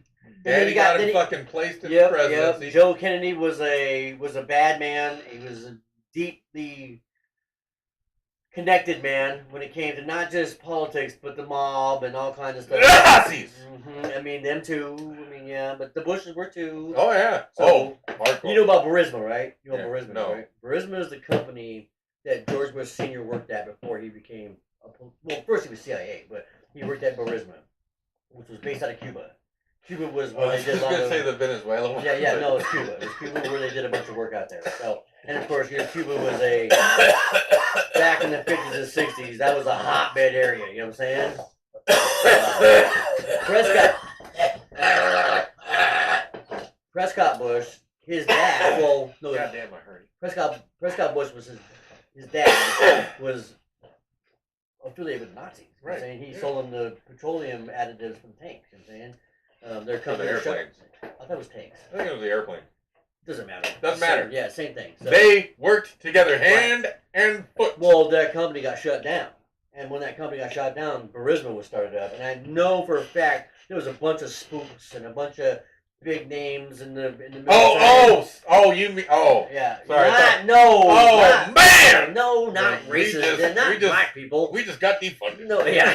Daddy got him fucking placed in the presidency. Yep. Joe Kennedy was a bad man. He was a deeply connected man when it came to not just politics, but the mob and all kinds of stuff. Nazis. I mean, them too. I mean, yeah, but the Bushes were too. Oh yeah. So, hardcore. You know about Burisma, right? You know Yeah, Burisma, no. right? Burisma is the company that George Bush Sr. worked at before he became well, first he was CIA, but he worked at Burisma, which was based out of Cuba. Cuba was where I they was did a just lot gonna of. say the Venezuela one. Yeah, no, it's Cuba. It was Cuba where they did a bunch of work out there. So, and of course, Cuba was back in the 50s and 60s, that was a hotbed area, you know what I'm saying? Prescott Bush, his dad, Goddamn, I heard it. Prescott Bush was his dad was affiliated with Nazis. You know what I'm saying? He sold them the petroleum additives for the tanks, you know what I'm saying? Their For the company airplanes. I thought it was tanks. I think it was the airplane. Doesn't matter. Doesn't matter. Yeah, same thing. So, They worked together, hand and foot. well, that company got shut down. And when that company got shut down, Burisma was started up. And I know for a fact there was a bunch of spooks and a bunch of big names in the military. You mean Yeah. Sorry, Not man! No, not We racist. just- They're not we just- black people. we just got defunded. No, yeah.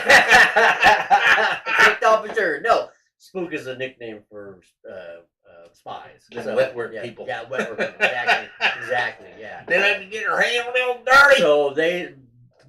Kicked off for sure. No. Spook is a nickname for spies. And wet work yeah, people. Yeah, wet work people. Exactly, yeah. They like to get her hand a little dirty. So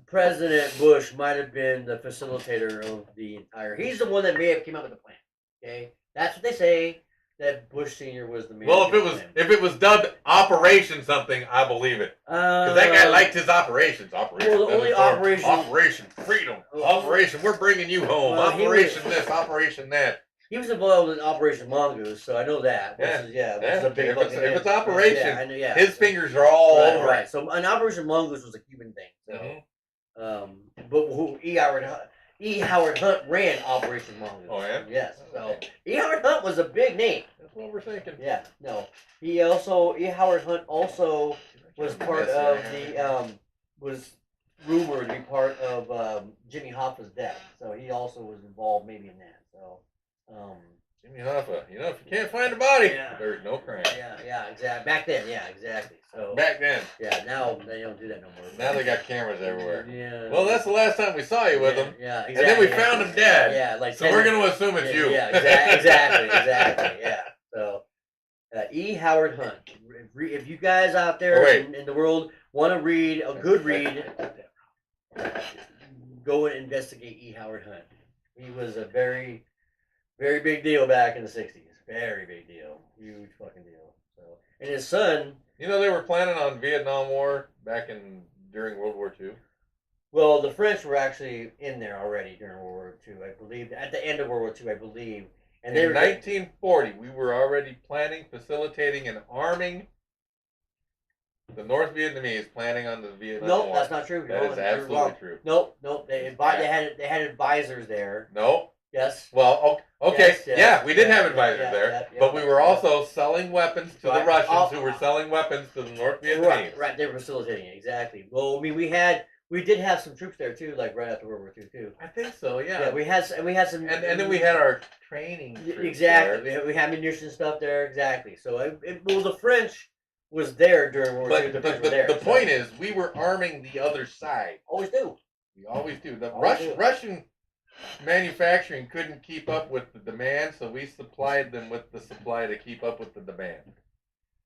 President Bush might have been the facilitator of the entire. He's the one that may have came up with the plan. Okay, that's what they say. That Bush Senior was the man. Well, if it was dubbed Operation something, I believe it. Because that guy liked his operations. Operation. Well, the only Venezuela, operation- Operation Freedom. Well, Operation We're bringing you home. well, he Operation this. Operation that. he was involved in Operation Mongoose, so I know that. Which is, which is a big If it's- fucking if it's hit. Operation, yeah, I know, yeah. His fingers are all right, over. right. So an Operation Mongoose was a Cuban thing. So, Mhm. but who E. Howard Hunt ran Operation Mongoose. Oh, yeah? Yes. So Okay. E. Howard Hunt was a big name. That's what we're thinking. Yeah. No. E. Howard Hunt also was part of the was rumored to be part of Jimmy Hoffa's death. So he also was involved maybe in that. So Jimmy Hoffa. You know, if you can't find a body, Yeah. there's no crime. yeah, exactly. Back then, yeah, exactly. So Back then. yeah, now they don't do that no more. Now they got cameras everywhere. Yeah. Well, that's the last time we saw you with him. Yeah, exactly. And then we found him dead. Yeah, like So we're going to assume it's you. Yeah, exactly. Yeah. So, E. Howard Hunt. If you guys out there in the world want to read a good read, go and investigate E. Howard Hunt. He was a very Very big deal back in the 60s. Very big deal. Huge fucking deal. So, and his son, You know, they were planning on Vietnam War during World War II. well, the French were actually in there already during World War II, I believe. At the end of World War II, I believe. And they In were 1940, we were already planning, facilitating, and arming the North Vietnamese, planning on the Vietnam Nope, War. that's not true. That is You're absolutely wrong. true. Nope. They had advisors there. No. Yes. Well, okay, Yes, yeah, we did yeah, have yeah, advisors yeah, there, yeah, but we were yeah. also selling weapons to the Right. Russians, who were selling weapons to the North Vietnamese. Right. They were facilitating it, exactly. Well, I mean, we did have some troops there too, like right after World War II too. I think so, yeah. Yeah, we had some, and then we had our training. troops exactly. there. We had ammunition stuff there, exactly. So, well, the French was there during World War II. But The French were there. the point is, we were arming the other side. Always do. We always do. The Always do. Russian manufacturing couldn't keep up with the demand, so we supplied them with the supply to keep up with the demand.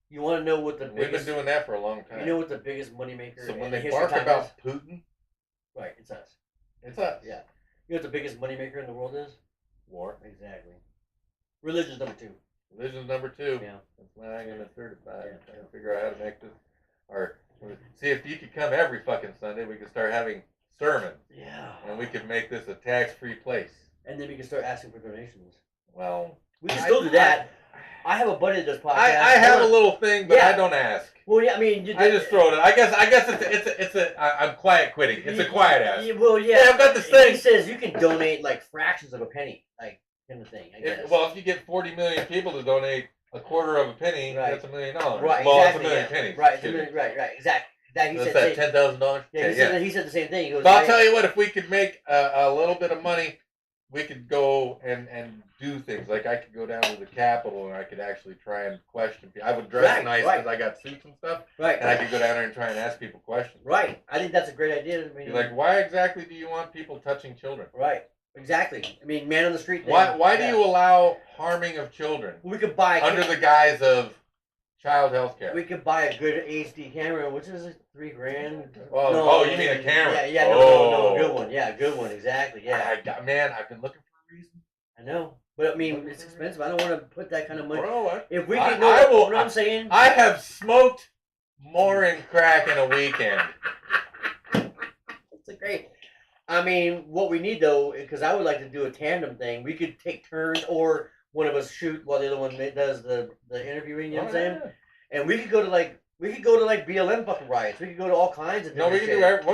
You want to know what the We've been biggest? doing that for a long time. You know what the biggest moneymaker? So when in the they history bark of time about is? Putin, Right, it's us. it's us. Yeah. You know what the biggest moneymaker in the world is? War. Exactly. Religion's number 2. Religion's number 2. Yeah. That's why I'm gonna certify. Yeah. Trying to figure out how to make this. Or see if you could come every fucking Sunday, we could start having sermons, Yeah. and we could make this a tax-free place. And then we can start asking for donations. Well, We can still do that. I have a buddy that does podcasts. I have a little thing, but Yeah. I don't ask. Well, yeah, I mean, I just throw it. I guess I'm quiet quitting. It's a quiet ass. Well, yeah. Hey, I've got this thing. He says you can donate like fractions of a penny, like kind of thing. I guess. If you get 40 million people to donate a quarter of a penny, Right. that's $1 million. Right. Well, Exactly. it's $1 million Yeah. pennies. Right. Excuse me. Right. Exactly. That he What's said. that, $10,000? Yeah. He said the same thing. He goes. So I'll tell you what, if we could make a little bit of money, we could go and do things. Like I could go down to the Capitol and I could actually try and question people. I would dress Right, nice right. because I got suits and stuff, Right. and I could go down there and try and ask people questions. Right. I think that's a great idea. I mean, Be like, why exactly do you want people touching children? right. Exactly. I mean, man on the street. Thing. Why do Yeah. you allow harming of children We could buy under the guise of child health care? We could buy a good HD camera, which is like $3,000. Oh, you mean a camera? Yeah. No, Oh. a good one. Yeah, a good one. Exactly. Yeah. I've been looking for a reason. I know, but I mean, it's expensive. I don't want to put that kind of money. Bro, If we I- could know, I will- you know what I'm saying? I have smoked more in crack in a weekend. It's a great. I mean, what we need though, because I would like to do a tandem thing. We could take turns, or one of us shoot while the other one does the interviewing. You know what I'm saying? And we could go to like BLM fucking riots. We could go to all kinds of. No, we different can shit. do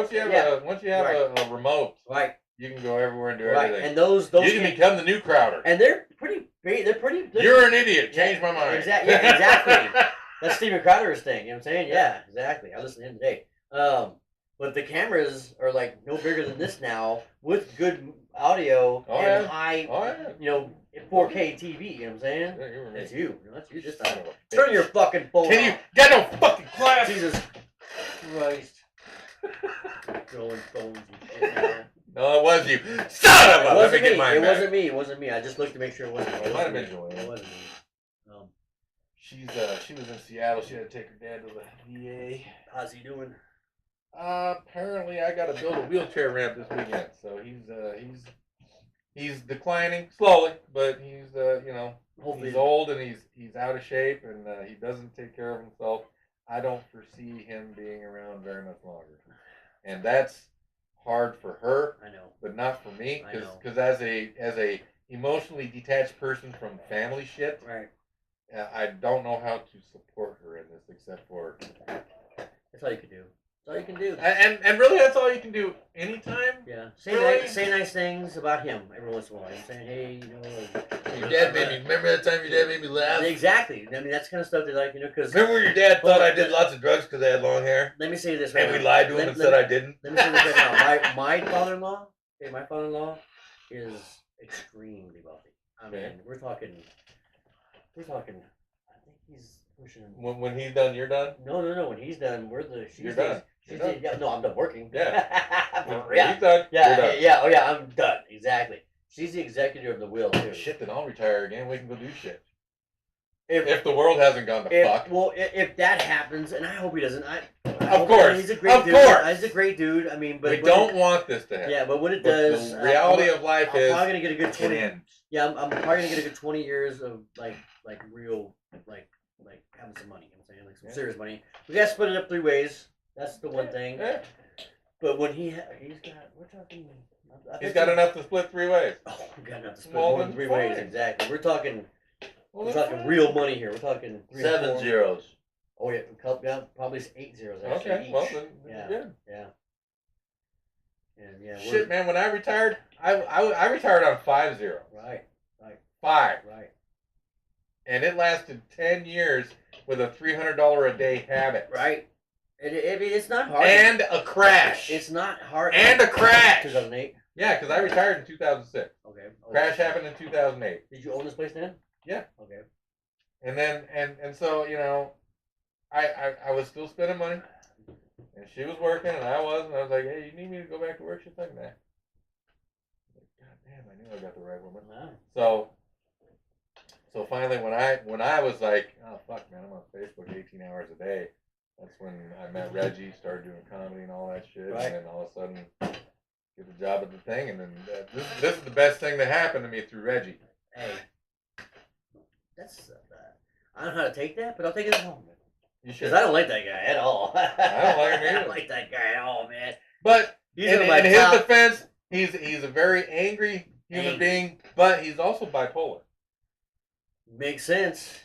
once you have Right. a remote, Right. you can go everywhere and do Right. everything. And those You can become the new Crowder. and they're pretty. You're an idiot. Change my mind. Exactly. Yeah, exactly. That's Steven Crowder's thing. You know what I'm saying? Yeah, exactly. I listened to him today. But the cameras are like no bigger than this now, with good audio Oh, and yeah. high, Oh, yeah. 4K TV. You know what I'm saying? Yeah, you were That's me. you. That's you this Son time. of a Turn bitch. your fucking phone Can you off. got no fucking class? Jesus Christ. Throwing phones and shit now. No, it was you. Son of a. It Let me wasn't get me. mine It back. wasn't me. It wasn't me. I just looked to make sure it wasn't me. It might have wasn't been me. Joanne. It wasn't me. She was in Seattle. She had to take her dad to the VA. How's he doing? Apparently, I got to build a wheelchair ramp this weekend. So he's declining slowly, but he's Hopefully. he's old and he's out of shape and he doesn't take care of himself. I don't foresee him being around very much longer, and that's hard for her, I know. but not for me, I know. because as a emotionally detached person from family shit, Right. I don't know how to support her in this except for. That's all you can do. That's all you can do. And really, that's all you can do anytime. Yeah. Say Really? say nice things about him every once in a while. You know, saying, hey, Your dad made me, remember that time your dad made me laugh? Exactly. I mean, that's kind of stuff that, like, because. Remember when your dad thought I did lots of drugs because I had long hair? Let me say this right And we now. lied to him and said I didn't? Let me say this right now. My father-in-law, my father-in-law is extremely wealthy. I mean, Okay. we're talking. I think he's pushing. When he's done, you're done. No. When he's done, You're done. She's You're done. yeah, no, I'm done working. Yeah. When yeah. he's done. Yeah, You're done. yeah, oh yeah, I'm done. Exactly. She's the executor of the will too. Shit, then I'll retire again. We can go do shit. If the world hasn't gone to fuck. Well, if that happens, and I hope he doesn't. Of course. He's a great Of dude. course. He's a great dude. I mean, but We don't want this to happen. Yeah, but when it But does, the reality of life I'm is probably gonna get a good it 20. ends. Yeah, I'm probably gonna get a good 20 years of like real like having some money. You know what I'm saying, like some serious money. We gotta split it up 3 ways. That's the one thing. Yeah. But when he's got, we're talking. He's got enough to split 3 ways. Oh, we got enough to split Well, more than then 3 ways. fine. Exactly. We're talking. Well, We're that's talking fine. real money here. We're talking 3 or 7 4. zeros. Oh yeah, probably 8 zeros actually. Okay, Each. well then, Yeah. good. Yeah. And yeah. Shit, man. When I retired, I retired on 5 zeros. Right. 5, Right. and it lasted 10 years with a $300 a day habit. Right. It's not hard. And a crash. It's not hard. And a crash. 2008. Yeah, because I retired in 2006. Okay. Oh, Crash happened in 2008. Did you own this place then? Yeah. Okay. And then and so I was still spending money, and she was working, and I was like, hey, you need me to go back to work? She's like, nah. God damn, I knew I got the right woman. Wow. So finally, when I was like, oh fuck, man, I'm on Facebook 18 hours a day. That's when I met Reggie, started doing comedy and all that shit, Right. and then all of a sudden get the job at the thing, and then this is the best thing that happened to me through Reggie. Hey. That's. I don't know how to take that, but I'll take it home. You should. Because I don't like that guy at all. I don't like him I either. don't like that guy at all, man. But He's in, in my in his top. defense, he's a very angry human being, but he's also bipolar. Makes sense.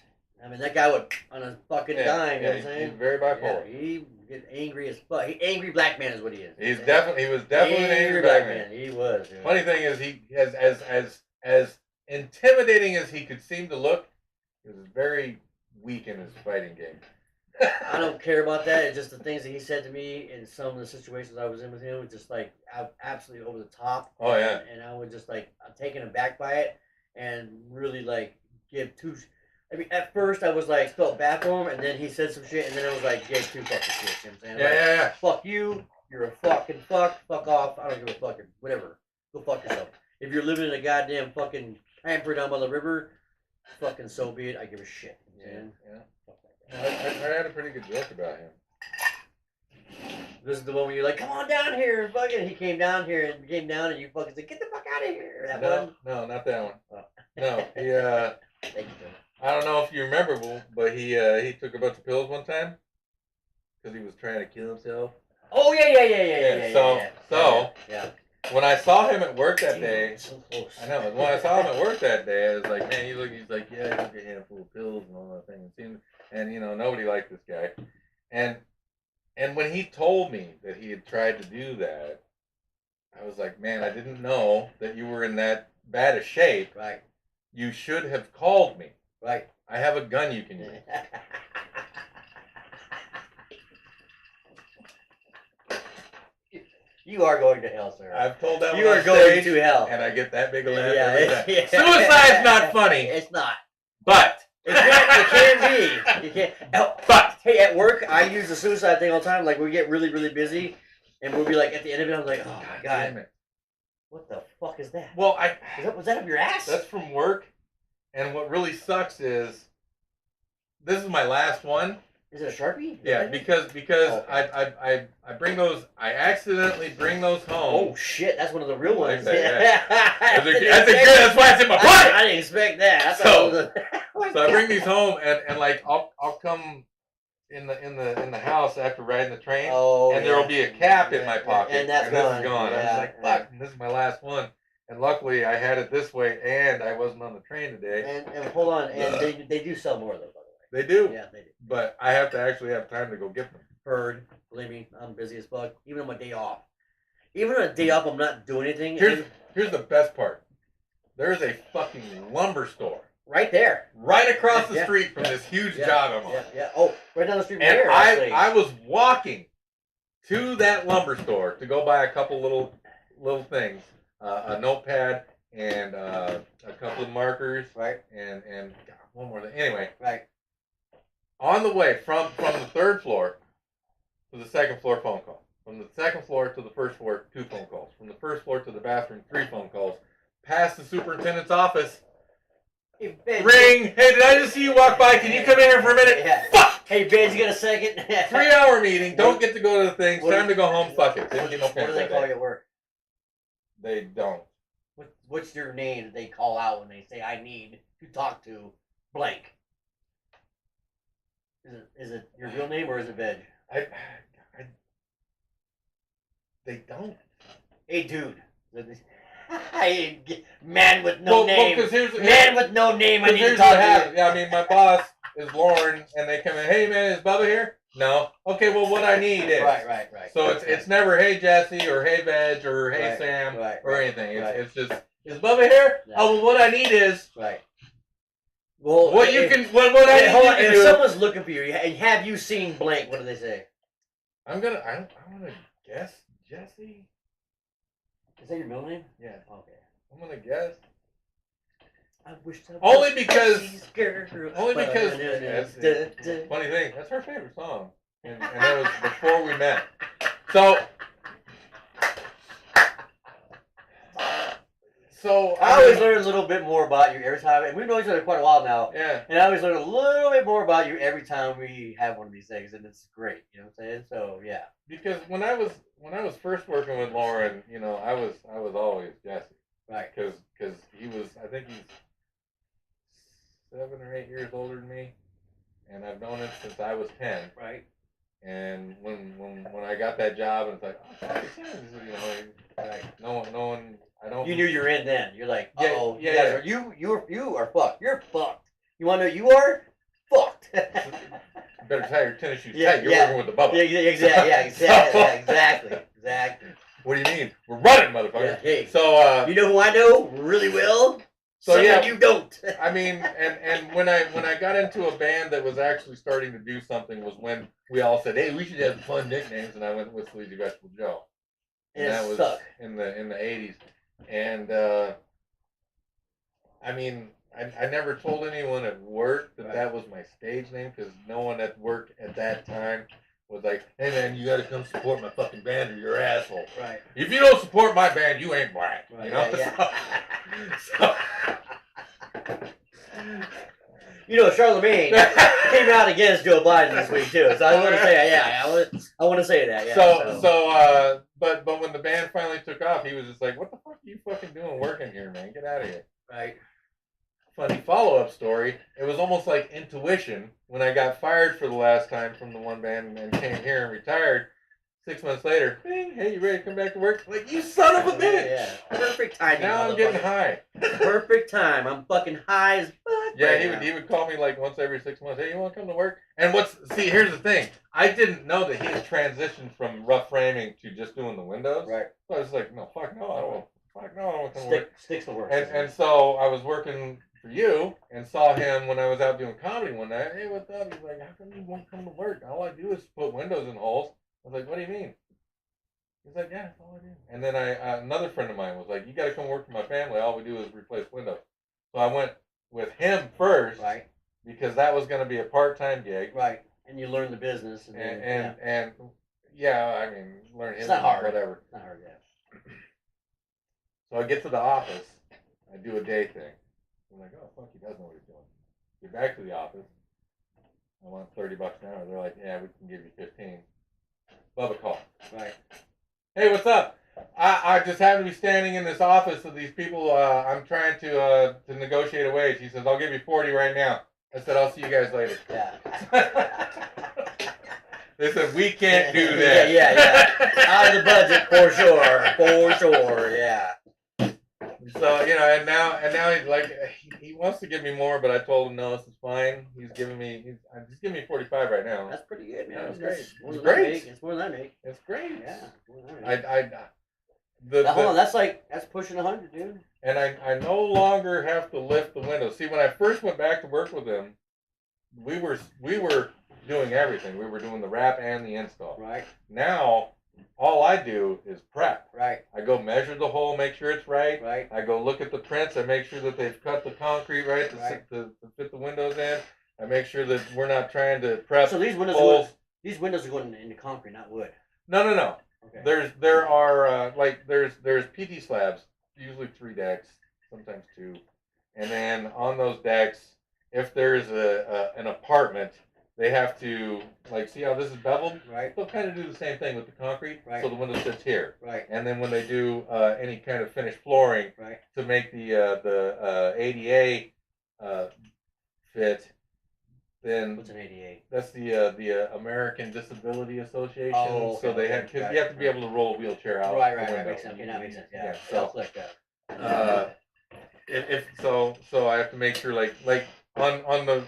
I mean, that guy would on a fucking dime. You know what I'm he's saying? very bipolar. Yeah, he get angry as fuck. Angry black man is what he is. He was definitely an angry black man. He was. Yeah. Funny thing is, he as intimidating as he could seem to look, he was very weak in his fighting game. I don't care about that. It's just the things that he said to me in some of the situations I was in with him was just like absolutely over the top. Oh, yeah. And I was just like taken aback by it and really like give two. I mean, at first I was like felt bad for him, and then he said some shit, and then I was like gave 2 fucking shits. You know what I'm saying? Like, Yeah. fuck you. You're a fucking fuck. Fuck off. I don't give a fuck. Whatever. Go fuck yourself. If you're living in a goddamn fucking hamper down by the river, fucking so be it. I give a shit. You know what I'm saying? I had a pretty good joke about him. This is the one where you're like, come on down here, and fucking. He came down here and came down, and you fucking said, get the fuck out of here. That one. No, not that one. Oh. No, he Thank you, Joe. I don't know if you remember, but he took a bunch of pills one time because he was trying to kill himself. Oh yeah. So Yeah. when I saw him at work that day, So close. I know. When I saw him at work that day, I was like, man, he's like, yeah, I took a handful of pills and all that thing. And nobody liked this guy. And when he told me that he had tried to do that, I was like, man, I didn't know that you were in that bad a shape. Right. You should have called me. Right. I have a gun you can use. You are going to hell, sir. I've told that You one are on going stage, to hell. and I get that big a laugh Yeah, every time. yeah. Suicide's not funny, It's not. but It can be. You can't. But hey, at work, I use the suicide thing all the time. Like we get really, really busy, and we'll be like at the end of it, I'm like, oh my damn god, it. what the fuck is that? Well, Was that up your ass? that's from work, and what really sucks is this is my last one. Is it a Sharpie? Yeah, because Oh. I bring those. I accidentally bring those home. Oh shit, that's one of the real Like ones. that, Yeah. That's why it's in my pocket. I didn't expect that. I So- thought it was So I bring these home, and like I'll come in the house after riding the train, Oh, and yeah. there will be a cap in my pocket, And that's this gone. is gone. I Yeah, was like, fuck, and this is my last one. And luckily, I had it this way, and I wasn't on the train today. And hold on, and they do sell more of those, by the They do, way. Yeah, they do. but I have to actually have time to go get them. Heard. Believe me, I'm busy as fuck. Even on my day off. Even on a day off, I'm not doing anything. Here's the best part. There's a fucking lumber store Right there. right across the Yeah, street from this huge Yeah, job I'm on. Yeah. Oh, right down the street from And here, actually. I was walking to that lumber store to go buy a couple little things, a notepad and a couple of markers, Right. and God, one more thing. Anyway, Right. on the way from the 3rd floor to the 2nd floor, phone call. From the 2nd floor to the 1st floor, 2 phone calls. From the 1st floor to the bathroom, 3 phone calls. Past the superintendent's office, Hey, Ben. Ring. Hey, did I just see you walk by? Can you come in here for a minute? Yeah. Fuck! Hey, Ben, you got a second? 3-hour meeting. Don't get to go to the thing. It's What- time to go home. Fuck it. Didn't get no What pay do for they that call day. you at work? They don't. What's your name that they call out when they say, I need to talk to blank? Is it your real name or is it Veg? They don't. Hey, dude. Hey, man with no Well, name. because Man with no name, I need to here's talk what to happens. you. Yeah, I mean, my boss is Lauren, and they come in. Hey, man, is Bubba here? No. Okay, well, what I need is. Right. So it's never hey Jesse or hey Veg or hey Right, Sam right, or right, anything. right. It's just is Bubba here? Yeah. Oh, well, what I need is Right. Well, what you if- can what I need hold you on, to if do. someone's looking for you, and have you seen blank? What do they say? I want to guess Jesse. Is that your middle name? Yeah, Okay. I'm gonna guess. I wish I Only was because- Jesse's girl. only because- Duh. Funny thing, that's her favorite song, and that was before we met. So I always learn a little bit more about you every time, and we've known each other quite a while now. Yeah. And I always learn a little bit more about you every time we have one of these things, and it's great. You know what I'm saying? So yeah. Because when I was first working with Lauren, you know, I was always Jesse. Right. Because he was, I think he's 7 or 8 years older than me, and I've known him since I was 10. Right. And when I got that job, and it's like, oh, fuck, it's him, you know, Right. no one, I don't. You knew you were in then. You're like, Yeah, oh, yeah, you are fucked. You're fucked. You want to know you are fucked. better tie your tennis shoes Yeah, tight. You're yeah. working with the bubble. Exactly. What do you mean? We're running, motherfucker. Yeah, hey. So You know who I know really well? So, Someone yeah. you don't. I mean, and when I got into a band that was actually starting to do something was when we all said, hey, we should have fun nicknames, and I went with Sleazy Vegetable Joe. And And that it was stuck. in the 80s. And I mean, I never told anyone at work that Right. that was my stage name, because no one at work at that time was like, hey man, you gotta come support my fucking band or you're an asshole. Right. If you don't support my band, you ain't black. Right. You know? Yeah. So, You know, Charlemagne came out against Joe Biden this week too. So I want to say, I want to say that. Yeah. but when the band finally took off, he was just like, what the fuck are you fucking doing working here, man? Get out of here. Right. Funny follow-up story. It was almost like intuition when I got fired for the last time from the one band and came here and retired. 6 months later, bing, hey, you ready to come back to work? Like, you son of a bitch! Yeah. Perfect timing. Now I'm getting high. Perfect time. I'm fucking high as fuck. Yeah, right he now. would call me like once every 6 months. Hey, you want to come to work? And here's the thing. I didn't know that he had transitioned from rough framing to just doing the windows. Right. So I was like, no, fuck no, I don't want. Fuck no, I don't want to come to work. Sticks to work. And so I was working for you and saw him when I was out doing comedy one night. Hey, what's up? He's like, how come you won't come to work? All I do is put windows in holes. I was like, what do you mean? He's like, yeah, that's all I do. And then another friend of mine was like, you got to come work for my family. All we do is replace windows. So I went with him first, Right. because that was going to be a part-time gig. Right. And you learn the business. And yeah, I mean, learn It's his not hard. whatever. Not hard yet. So I get to the office. I do a day thing. I'm like, oh, fuck, he does know what he's doing. Get back to the office. I want $30 an hour. They're like, yeah, we can give you 15. Bubba call. Right. Hey, what's up? I just happen to be standing in this office with these people. I'm trying to negotiate a wage. He says, I'll give you 40 right now. I said, I'll see you guys later. Yeah. They said, we can't do that. Yeah. Out of the budget for sure. Yeah. So, you know, and now he's like, he wants to give me more, but I told him, no, this is fine. He's giving me 45 right now. That's pretty good, man. That's great. More It's than I great. make. It's more than I make. It's great. Yeah. More than I make. Hold on, that's pushing 100, dude. And I no longer have to lift the windows. See, when I first went back to work with him, we were doing everything. We were doing the wrap and the install. Right. Now, all I do is prep. Right. I go measure the hole, make sure it's right. Right. I go look at the prints. I make sure that they've cut the concrete right Right. to fit the windows in. I make sure that we're not trying to prep So these windows holes. are going into concrete, not wood. No. Okay. There are there's PT slabs, usually 3 decks, sometimes 2, and then on those decks, if there's an apartment, they have to, like, see how this is beveled? Right. They'll kind of do the same thing with the concrete, Right. so the window sits here. Right. And then when they do any kind of finished flooring Right. to make the ADA fit, then What's an ADA? that's the American Disability Association. Oh, okay, so they okay, have, because right, you have to be right. able to roll a wheelchair out. Right. the Right. Right. window. Makes sense. Okay, that makes sense. Yeah. Yeah, So, so- click if so I have to make sure like on the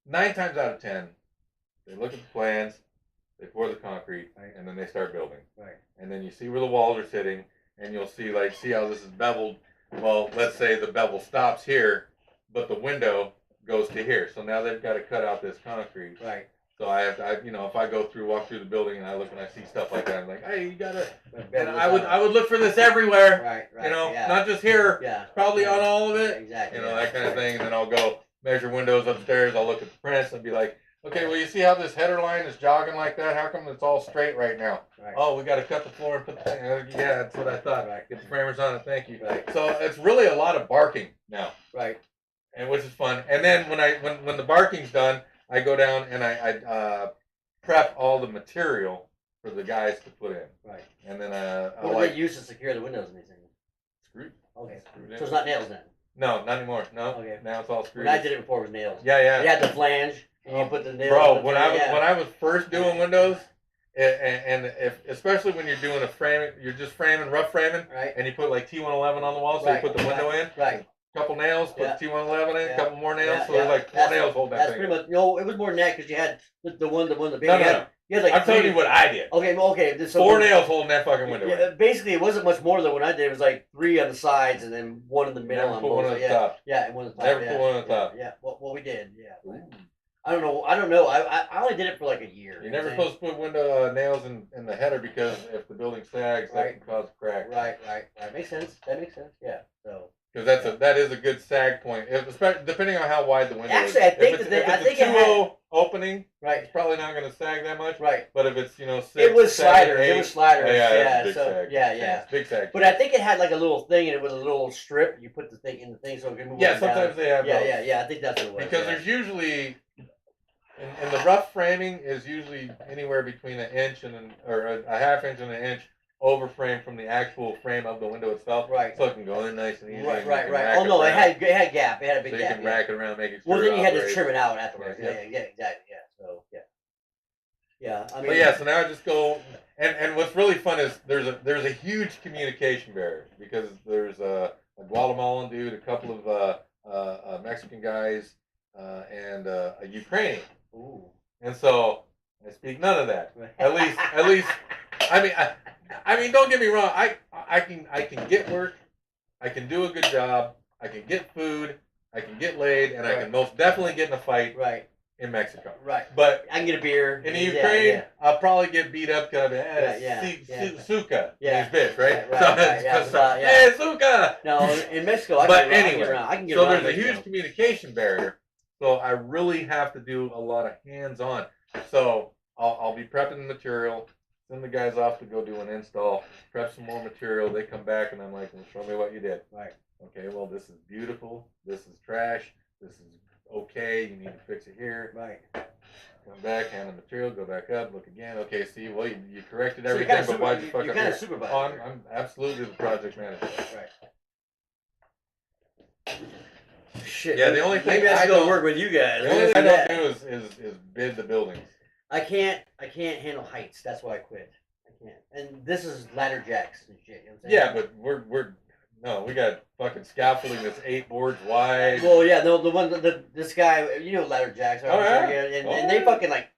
9 times out of 10 they look at the plans, they pour the concrete, Right. and then they start building. Right. And then you see where the walls are sitting, and you'll see see how this is beveled. Well, let's say the bevel stops here, but the window goes to here. So now they've got to cut out this concrete. Right. So I have to, if I walk through the building and I look and I see stuff like that, I'm like, hey, you gotta. And I would look for this everywhere. Right. Right. Yeah. Not just here. Yeah. Probably yeah. on all of it. Exactly. That kind of thing. And then I'll go measure windows upstairs. I'll look at the prints and be like, okay, well, you see how this header line is jogging like that? How come it's all straight right now? Right. Oh, we got to cut the floor and put the thing. Yeah, that's what I thought. Right. Get the framers on it. Thank you. Right. So it's really a lot of barking now, Right. and which is fun. And then when the barking's done, I go down and I prep all the material for the guys to put in. Right. And then What do they use to secure the windows and these things? screw. Okay. Screwed in. So it's not nails then. No, not anymore. No. Okay. Now it's all screwed. When I did it before, it was nails. Yeah. You had the flange, and you put the nail. Bro, on the when I was first doing windows, and if especially when you're doing a frame, you're just framing, rough framing, Right. and you put like T111 on the wall, so Right, you put the window in, Right. couple nails, put Yeah. T111 in, Yeah. couple more nails, Yeah, so there's yeah. like 4 That's- nails holding that That's thing. pretty much. No, it was more than that because you had the big. No, you had, You had like I'm telling three- you what I did. Okay. Well, okay. So 4 nails holding that fucking window. Yeah, basically, it wasn't much more than what I did. It was like 3 on the sides and then 1 in the middle. Never on put one both. on the Yeah. top. Yeah, and 1 on the top. Never yeah. put one on the Yeah, top. Yeah. Well, we did. Yeah. Ooh. I don't know. I only did it for like a year. You're never supposed to put window nails in the header because if the building sags, that Right. can cause a crack. Right. Makes sense. That makes sense. Yeah. So. Because that is a good sag point, depending on how wide the window Actually, is. I think if it's, that they- if I it's think a it had- 2.0 opening, Right. it's probably not going to sag that much. Right. But if it's 6, It was 7, sliders. 8, It was sliders. yeah, Yeah. that's a big So sag. yeah. It's big sag. But I think it had like a little thing in it with a little strip. You put the thing in the thing so it can move. Yeah, up and down. sometimes they have those. Yeah. I think that's what it was. Because yeah. there's usually in the rough framing is usually anywhere between an inch or a half inch and an inch over frame from the actual frame of the window itself. Right. So it can go in nice and easy. Right. and you can Right. rack Oh no, it around. had gap. It had a big So you gap. can Yeah. rack it around, make it. Well, sure then it you had to operates. trim it out afterwards. Yeah, Yeah, exactly. Yeah. So yeah. I mean. But yeah, so now I just go and what's really fun is there's a huge communication barrier because there's a Guatemalan dude, a couple of Mexican guys, and a Ukrainian, Ooh. and so I speak none of that. At least, I mean, don't get me wrong. I can get work, I can do a good job, I can get food, I can get laid, and I can most definitely get in a fight Right. in Mexico. Right. But I can get a beer. in the Yeah, Ukraine, yeah. I'll probably get beat up because suka, Yeah. means bitch, right? Right, So right, it's yeah, just so, like, yeah. hey, suka. No, in Mexico, I But can get anyway, around. I can get So around there's a Mexico. huge communication barrier. So I really have to do a lot of hands-on. So I'll be prepping the material, send the guys off to go do an install, prep some more material. They come back and I'm like, well, show me what you did. Right. Okay, well, this is beautiful. This is trash. This is okay. You need to fix it here. Right. Come back, hand the material, go back up, look again. Okay, see, well, you corrected So you're everything, kinda but why'd you fuck you're up kind here? of supervisor. Oh, I'm absolutely the project manager. Right. Shit. Yeah, the only thing maybe I I should go don't- work with you guys. The only thing I don't do is bid the buildings. I can't handle heights. That's why I quit. I can't. And this is ladder jacks and shit. You know what I'm saying? Yeah, but we got fucking scaffolding that's 8 boards wide. Well, yeah, this guy, ladder jacks. Oh, yeah? And they fucking like,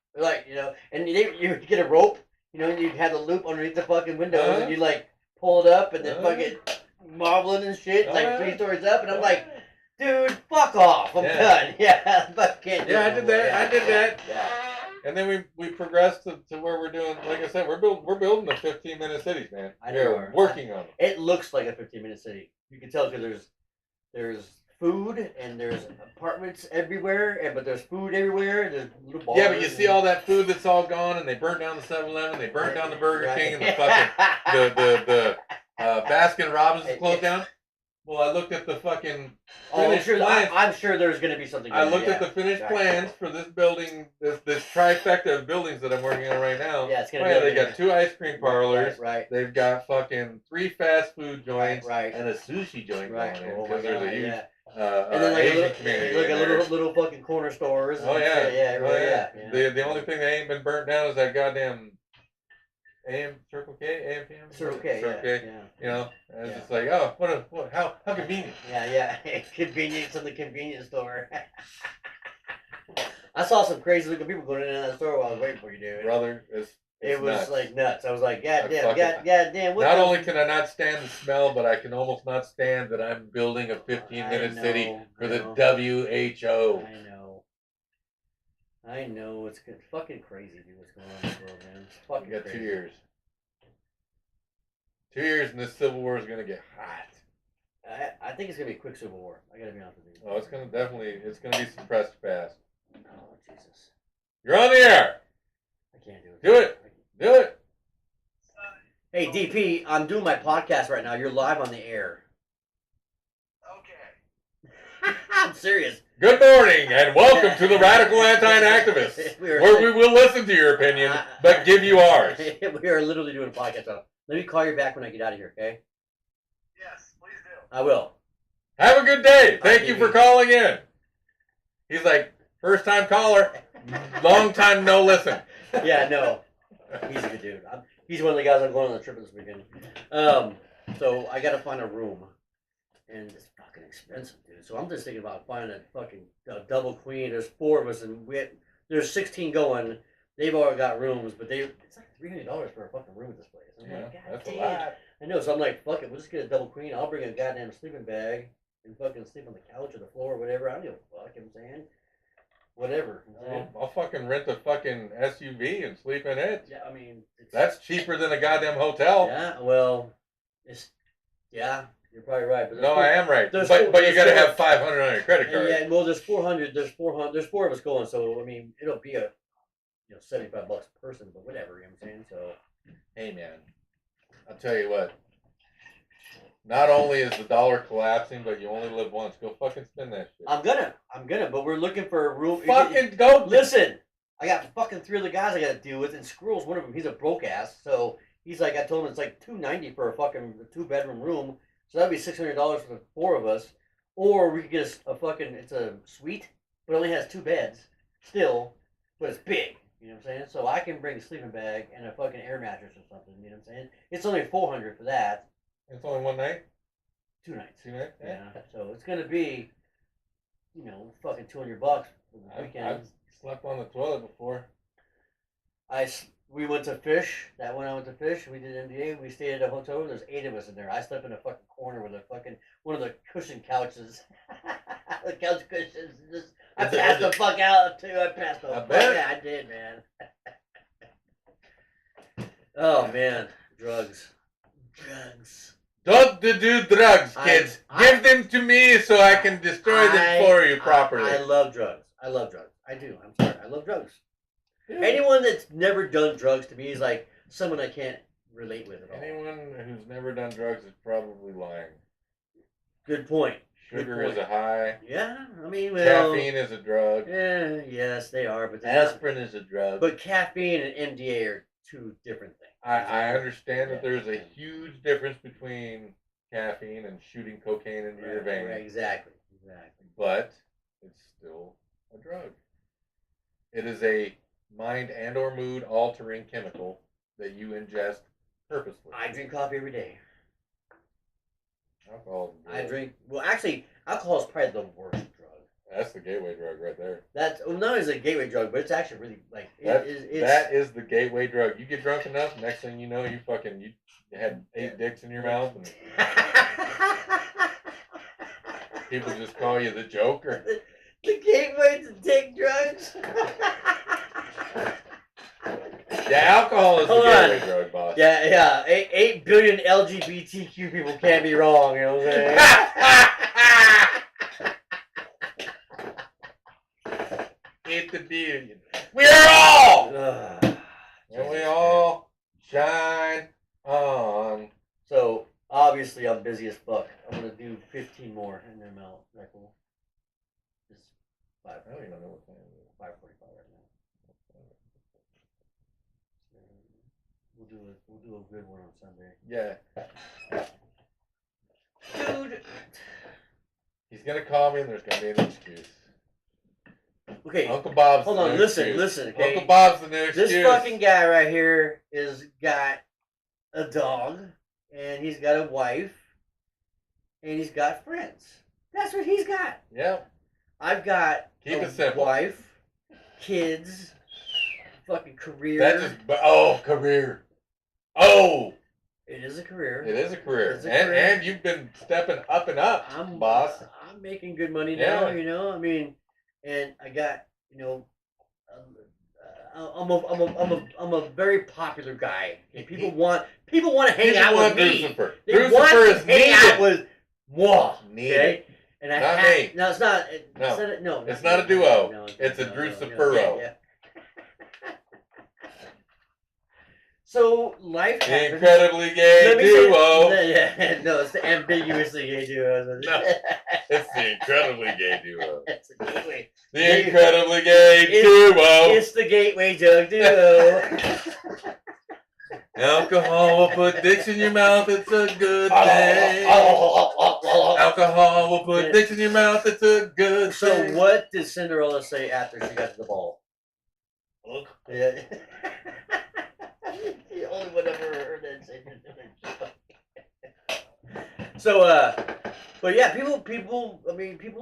and you get a rope, and you have the loop underneath the fucking windows, Uh-huh. and you like pull it up, and then Uh-huh. fucking wobbling and shit, Oh, like yeah. 3 stories up, and I'm like, dude, fuck off, I'm Yeah. done. Yeah, I fucking can't do Yeah, it I did no more. that. I did that. Yeah. And then we progressed to where we're doing. Like I said, we're building the 15-minute cities, man. I know we We're are. working on them. It looks like a 15-minute city. You can tell because there's food and there's apartments everywhere, but there's food everywhere. And there's little bars. Yeah, but you see all that food that's all gone, and they burnt down the 7-Eleven, they burnt down the Burger King, and the fucking the Baskin Robbins is closed down. Well, I looked at the fucking Oh, finished plans. I'm sure there's going to be something. I good, looked yeah. at the finished Right. plans for this building, this trifecta of buildings that I'm working on right now. Yeah, it's gonna Oh, be yeah, they amazing. got 2 ice cream parlors. Right. They've got fucking 3 fast food joints Right. and a sushi joint Right. going in Oh my because there's God, a huge yeah. And then like Asian a little, community like in a there. little fucking corner stores. Oh and yeah, shit, yeah, oh really, yeah. yeah. The only thing that ain't been burnt down is that goddamn AM Circle K, AMPM. Circle K, Circle K. yeah. You know, and it's Yeah. just like, oh, how convenient. Yeah. Convenience in the convenience store. I saw some crazy looking people going in that store while I was waiting for you, dude. Brother, it was nuts. like nuts. I was like, God fucking- damn. What Not the- only can I not stand the smell, but I can almost not stand that I'm building a 15-minute city for the WHO. I know. It's fucking crazy, dude. What's going on in this world, man? It's fucking We got crazy. 2 years. 2 years, and this civil war is gonna get hot. I think it's gonna be a quick civil war. I gotta be honest with you. Oh, it's gonna be suppressed fast. Oh Jesus! You're on the air. I can't do it. Do it. Do it. Hey DP, I'm doing my podcast right now. You're live on the air. Okay. I'm serious. Good morning, and welcome to the Radical Anti-Inactivists, where we will listen to your opinion, but give you ours. We are literally doing a podcast. Let me call you back when I get out of here, okay? Yes, please do. I will. Have a good day. Thank Bye, you DP. for calling in. He's like, first time caller, long time no listen. Yeah, no. He's a good dude. He's one of the guys I'm going on the trip this weekend. So I got to find a room, and it's fucking expensive, dude. So I'm just thinking about finding a fucking double queen. There's 4 of us, and there's 16 going. They've already got rooms, but it's like $300 for a fucking room at this place. I'm like, God That's a damn. lot. I know, so I'm like, fuck it, we'll just get a double queen. I'll bring a goddamn sleeping bag and fucking sleep on the couch or the floor or whatever. I don't give a fuck, you know what I'm saying? Whatever. You know what I'm saying? I'll fucking rent a fucking SUV and sleep in it. Yeah, I mean, That's cheaper than a goddamn hotel. Yeah, well, you're probably right. But No, I am right. there's But you there's gotta four- have 500 on your credit card. Yeah, well, there's 400. There's 400. There's 4 of us going, so I mean, it'll be a $75 a person, but whatever. You know what I'm saying? So Hey man, I'll tell you what. Not only is the dollar collapsing, but you only live once. Go fucking spend that shit. I'm gonna. But we're looking for a room. Fucking go. Listen, I got fucking 3 other guys I got to deal with, and Squirrel's one of them. He's a broke ass, so he's like, I told him it's like $290 for a fucking 2-bedroom room, so that'd be $600 for the 4 of us, or we could get a fucking it's a suite, but it only has 2 beds, still, but it's big. You know what I'm saying? So I can bring a sleeping bag and a fucking air mattress or something. You know what I'm saying? It's only $400 for that. It's only one night. 2 nights. 2 nights. Yeah. So it's gonna be, fucking $200 for the weekend. I've slept on the toilet before. We went to Fish. That when I went to Fish, we did MDA. We stayed at a hotel. There's 8 of us in there. I slept in a fucking corner with one of the cushion couches. The couch cushions. I passed the fuck out too. I passed the fuck bet. out. I did, man. Oh man, drugs. Don't do drugs, kids. Give them to me so I can destroy them for you properly. I love drugs. I do. I'm sorry. I love drugs. Anyone that's never done drugs to me is like someone I can't relate with at all. Anyone who's never done drugs is probably lying. Good point. Sugar is a high. Yeah, I mean, well, Caffeine is a drug. Yeah, yes, they are, but Aspirin is a drug. But caffeine and MDA are 2 different things. I understand that there's a huge difference between caffeine and shooting cocaine into your vein. Right, exactly. But it's still a drug. It is a mind and or mood altering chemical that you ingest purposely. I drink coffee every day. Alcohol is I good. drink. Well, actually, alcohol is probably the worst drug. That's the gateway drug right there. That's not only is it a gateway drug, but it's actually really like That it's is the gateway drug. You get drunk enough, next thing you know, you had 8 dicks in your mouth, and people just call you the Joker. The gateway to take drugs. Yeah, alcohol is the Hold on. gateway drug, boss. Yeah. 8 billion LGBTQ people can't be wrong. You know what I'm saying? Hit the billion. We are all, Ugh. and we all shine on. So obviously I'm busy as fuck. I'm gonna do 15 more and then I'm out. Is that cool? Just 5. I don't even know what time it is. 5:45 right now. We'll do a good one on Sunday. Yeah. Dude. He's gonna call me and there's gonna be an excuse. Okay. Uncle Bob's Hold the on. new Listen. excuse. Listen. Okay. Uncle Bob's the new excuse. This fucking guy right here is got a dog, and he's got a wife, and he's got friends. That's what he's got. Yep. I've got Keep a it simple. wife, kids, fucking career. That just career. Oh, It is a career. it is a career. It's a and career. and you've been stepping up and up, boss. I'm making good money now. Yeah. You know, I mean, and I got I'm a very popular guy. And people want to hang out with me. Drucifer. They Drucifer want is to hang out needed. with moi. Needed. Okay. And I Not have, me. no, it's not. No. No, It's not a duo. No, It's a no, Drucifero. yeah. So life The happens. incredibly gay Let me say- duo. Yeah, no, it's the ambiguously gay duo. No. It's the incredibly gay duo. It's the gateway. The incredibly gay It's- duo. It's the gateway drug duo. Alcohol will put dicks in your mouth. It's a good thing. Alcohol will put dicks in your mouth. It's a good So thing. what did Cinderella say after she got to the ball? Look. Yeah. The only one I've ever heard that say. So, but yeah, people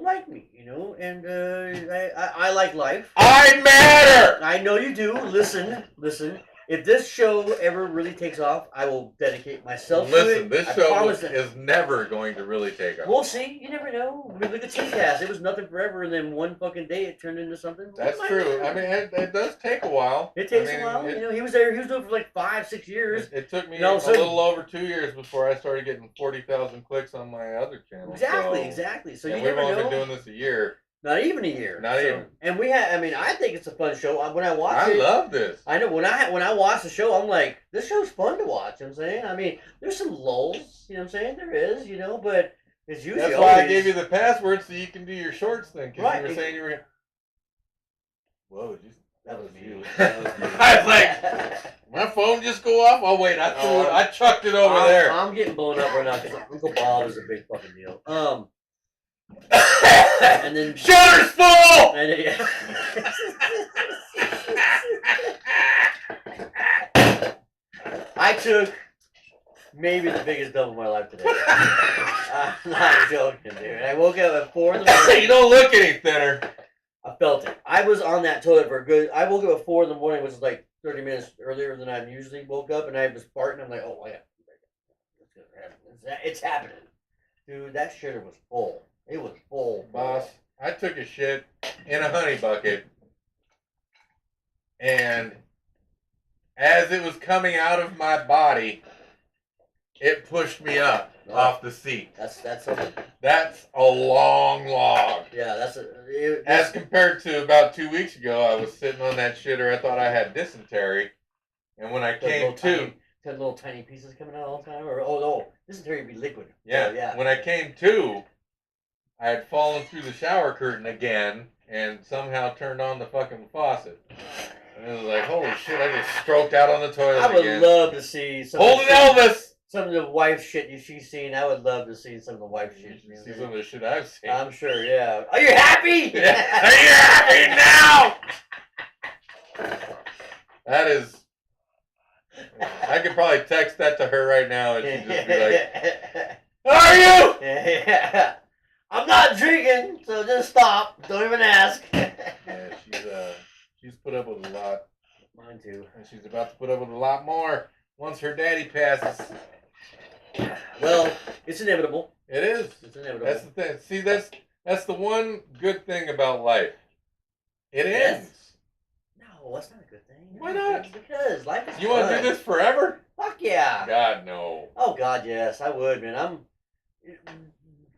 like me, you know, and I like life. I matter. I know you do. Listen. If this show ever really takes off, I will dedicate myself to Listen, it. this I show promise it. is never going to really take off. We'll see. You never know. I mean, look at T-Cast. It was nothing forever, and then one fucking day it turned into something. That's Might true. not. I mean, it does take a while. It takes I mean, a while. It, You know, he was there. He was doing it for like 5-6 years. it took me And all a of a sudden- little over 2 years before I started getting 40,000 clicks on my other channel. Exactly. So and you we've never only know. been doing this a year. Not even a year. Not even. And we had. I mean, I think it's a fun show. When I watch I it, love this. I know when I watch the show, I'm like, this show's fun to watch. You know what I'm saying, I mean, there's some lulls. You know what I'm saying? There is. You know, but it's usually That's why I always- gave you the password so you can do your shorts thing. Because Right. you were saying you were. Whoa, That was you. I was like, my phone just go off. Oh wait, I threw it. I chucked it over there. I'm getting blown up right now because Uncle Bob is a big fucking deal. And then Shutter's full. and then, yeah. I took maybe the biggest dump of my life today. I'm not joking, dude. I woke up at 4 in the You morning. don't look any thinner. I felt it. I was on that toilet for a good. I woke up at 4 in the morning, which is like 30 minutes earlier than I usually woke up, and I was farting. I'm like, oh yeah, it's happening, dude. That shitter was full. It was full, Boss, I took a shit in a honey bucket, and as it was coming out of my body, it pushed me up off the seat. That's something. That's a long log. Yeah, As compared to about 2 weeks ago, I was sitting on that shitter. I thought I had dysentery, and when I came to, had little tiny pieces coming out all the time, or oh no, dysentery would be liquid. yeah, So, yeah. when I came to, I had fallen through the shower curtain again, and somehow turned on the fucking faucet. And it was like, holy shit! I just stroked out on the toilet I would again. love to see some Hold of it, the, Elvis. some of the wife shit she's seen. I would love to see some of the wife You shit. should see some of the shit I've seen. I'm sure, yeah. Are you happy? Yeah. Are you happy now? That is. I could probably text that to her right now, and she'd just be like, "Are you?" Yeah. I'm not drinking, so just stop. Don't even ask. Yeah, she's put up with a lot, Mine too. and she's about to put up with a lot more once her daddy passes. Well, it's inevitable. It is. It's inevitable. That's the thing. See, that's the one good thing about life. It Yes. ends. No, that's not a good thing. Why not? Because life is You want to fun. do this forever? Fuck yeah. God no. Oh God, yes, I would, man.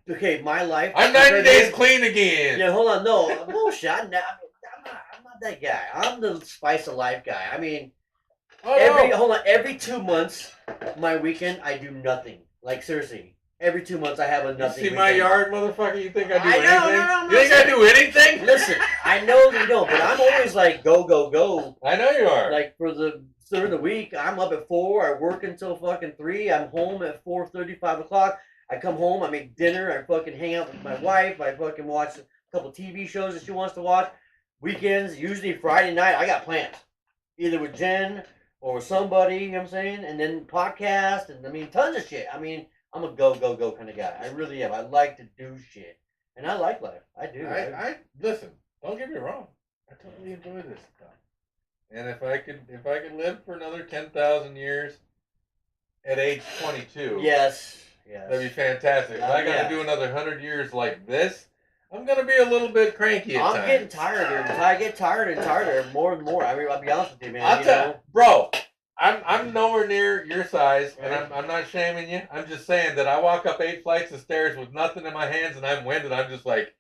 Okay, my life. I'm 90 days clean again. Yeah, hold on. No, bullshit. I'm not that guy. I'm the spice of life guy. I mean, Oh, no. hold on. Every 2 months, my weekend, I do nothing. Like seriously, every 2 months I have a You nothing. see my weekend. yard, motherfucker? You think I do I anything? know, no, you think I do anything? Listen, I know you don't, but I'm always like go, go, go. I know you are. Like during the week, I'm up at 4. I work until fucking 3. I'm home at 4:30, 5 o'clock. I come home. I make dinner. I fucking hang out with my wife. I fucking watch a couple TV shows that she wants to watch. Weekends, usually Friday night, I got plans, either with Jen or with somebody. You know what I'm saying? And then podcast, and I mean tons of shit. I mean, I'm a go, go, go kind of guy. I really am. I like to do shit, and I like life. I do. I listen. Don't get me wrong. I totally enjoy this stuff. And if I could live for another 10,000 years at age 22, Yes. that'd be fantastic. If I got to Yeah. do another 100 years like this, I'm gonna be a little bit cranky at times. I'm getting tired, dude. I get tired and tired more and more. I mean, I'll be honest with you, man. I'll tell, bro. I'm nowhere near your size, and I'm not shaming you. I'm just saying that I walk up 8 flights of stairs with nothing in my hands, and I'm winded. I'm just like,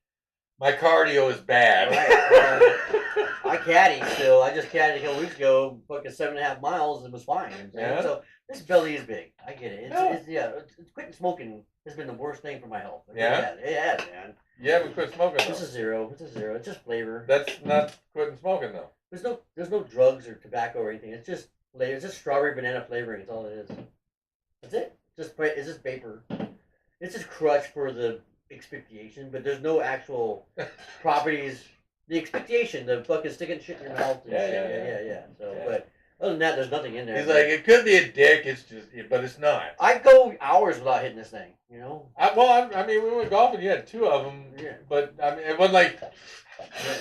my cardio is bad. Right. I caddy still. I just caddied a couple weeks ago, fucking 7.5 miles, and was fine. You know what I'm saying? Yeah. So this belly is big. I get it. No. It's quitting smoking has been the worst thing for my health. Yeah? It has, man. You haven't quit smoking though. It's a zero. It's a zero. It's just flavor. That's not quitting smoking though. There's no drugs or tobacco or anything. It's just flavor. It's just strawberry banana flavoring. That's all it is. That's it. It's just vapor. It's just crutch for the expectation, but there's no actual properties. The expectation, the fucking sticking shit in your mouth. And yeah. So, Yeah. but other than that, there's nothing in there. He's like, it could be a dick. It's just, but it's not. I go hours without hitting this thing. You know. I mean, we went golfing. You had 2 of them. Yeah. But I mean, it wasn't like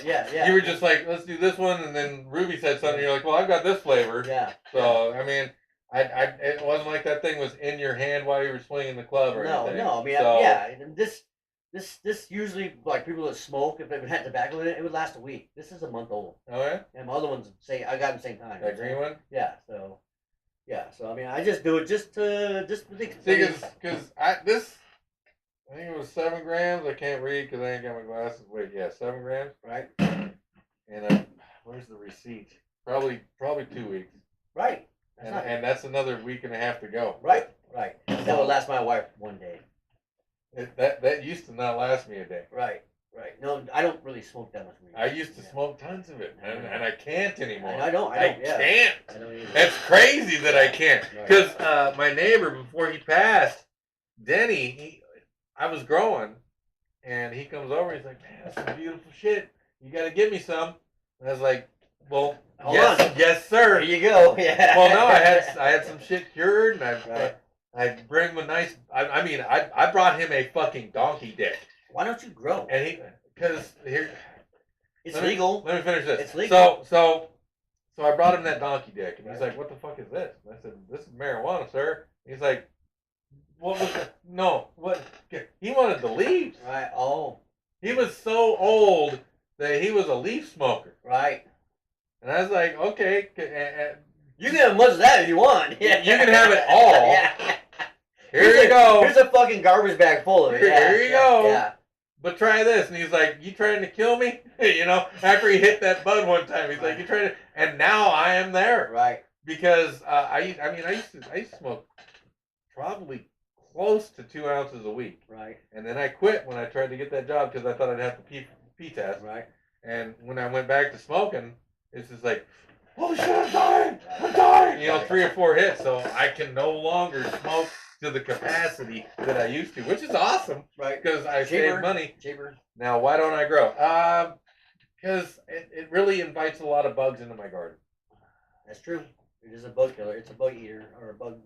Yeah. you were just like, let's do this one, and then Ruby said something. And you're like, well, I've got this flavor. Yeah. So I mean, it wasn't like that thing was in your hand while you were swinging the club or anything. No. I mean, So, and this usually, like people that smoke, if it had tobacco in it, it would last a week. This is a month old, Oh yeah, and my other ones I got them the same time. that green one. Yeah. So I mean, I just do it just for the See, because I think it was 7 grams. I can't read because I ain't got my glasses. Wait, yeah, 7 grams. right, And where's the receipt? Probably 2 weeks. right. And that's another week and a half to go. Right. That would last my wife one day. That used to not last me a day. Right. No, I don't really smoke that much weed. I used to smoke tons of it, and I can't anymore. I don't. I Yeah. can't. I don't either. It's crazy that I can't. Right. Because my neighbor, before he passed, Denny, I was growing, and he comes over. He's like, "Man, that's some beautiful shit. You got to give me some." And I was like, "Well, Hold on. yes, sir." There you go. Yeah. Well, no, I had some shit cured, and Right. I bring him a nice. I brought him a fucking donkey dick, Why don't you grow? and because here. It's Let me- legal. Let me finish this. It's legal. So I brought him that donkey dick, and he's Right. like, "What the fuck is this?" And I said, "This is marijuana, sir." He's like, "What was the? No, what?" He wanted the leaves. Right. Oh. He was so old that he was a leaf smoker, Right. and I was like, "Okay." And You can have as much of that if you want. You can have it all. Yeah. here you go. Here's a fucking garbage bag full of it. Here you go. Yeah. But try this, and he's like, "You trying to kill me?" You know, after he hit that bud one time, he's like, "You trying to?" And now I am there. Right. Because I used to smoke probably close to 2 ounces a week, Right. and then I quit when I tried to get that job because I thought I'd have to pee test. Right. And when I went back to smoking, it's just like, holy shit, I'm dying, you know, 3 or 4 hits, so I can no longer smoke to the capacity that I used to, which is awesome Right. because I Cheaper. save money. Cheaper. Now, why don't I grow? Because it really invites a lot of bugs into my garden. That's true. It is a bug killer. It's a bug eater or a bug.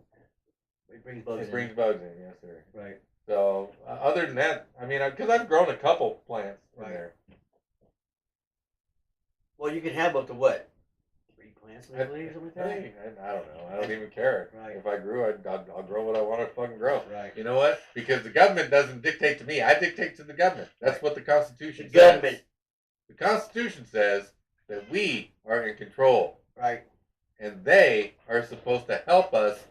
It brings bugs. It in. brings bugs in, yes, sir. Right. So other than that, I mean, because I've grown a couple plants in Right. there. Well, you can have up to what? 3 plants I, legally or something like that. I don't know. I don't even care. Right. If I grew, I'll grow what I want to fucking grow. Right. You know what? Because the government doesn't dictate to me. I dictate to the government. That's Right. what the Constitution The says. government. The Constitution says that we are in control. Right. And they are supposed to help us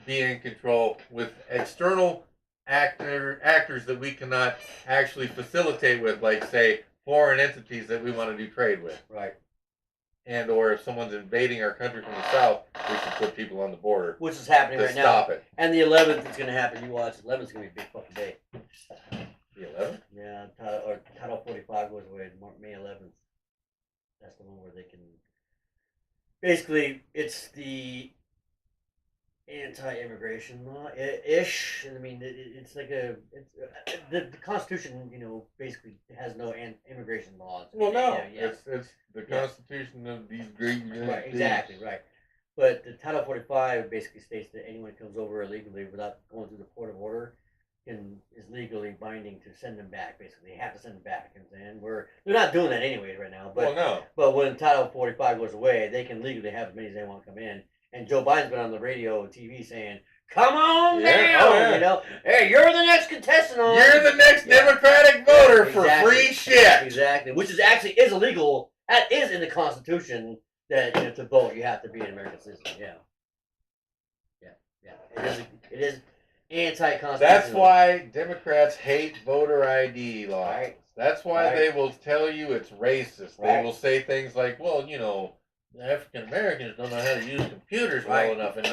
be in control with external actors that we cannot actually facilitate with, like, say, foreign entities that we want to do trade with. Right. and or if someone's invading our country from the south, we should put people on the border Which is happening to right now. stop it. And the 11th is going to happen. You watch. 11th is going to be a big fucking day. The 11th? Yeah, Title 45 goes away May 11th. That's the one where they can. Basically, it's the anti-immigration law ish. I mean, it's like the Constitution, basically has no immigration laws. Well, no, Yeah. it's the Constitution of these great United Right, States. exactly, right. But the Title 45 basically states that anyone who comes over illegally without going through the port of order is legally binding to send them back. Basically, they have to send them back. And they're not doing that anyways right now. But Well, no. but when Title 45 goes away, they can legally have as many as they want come in. And Joe Biden's been on the radio and TV saying, "Come on Yeah, down, oh, yeah. Hey, you're the next contestant on. You're the next Yeah. Democratic voter Yeah, for exactly. free shit." Exactly, which is illegal. That is in the Constitution that to vote you have to be an American citizen. Yeah. It is anti-constitutional. That's why Democrats hate voter ID laws. Right. That's why Right. they will tell you it's racist. They Right. will say things like, "Well, African Americans don't know how to use computers well Right. enough," and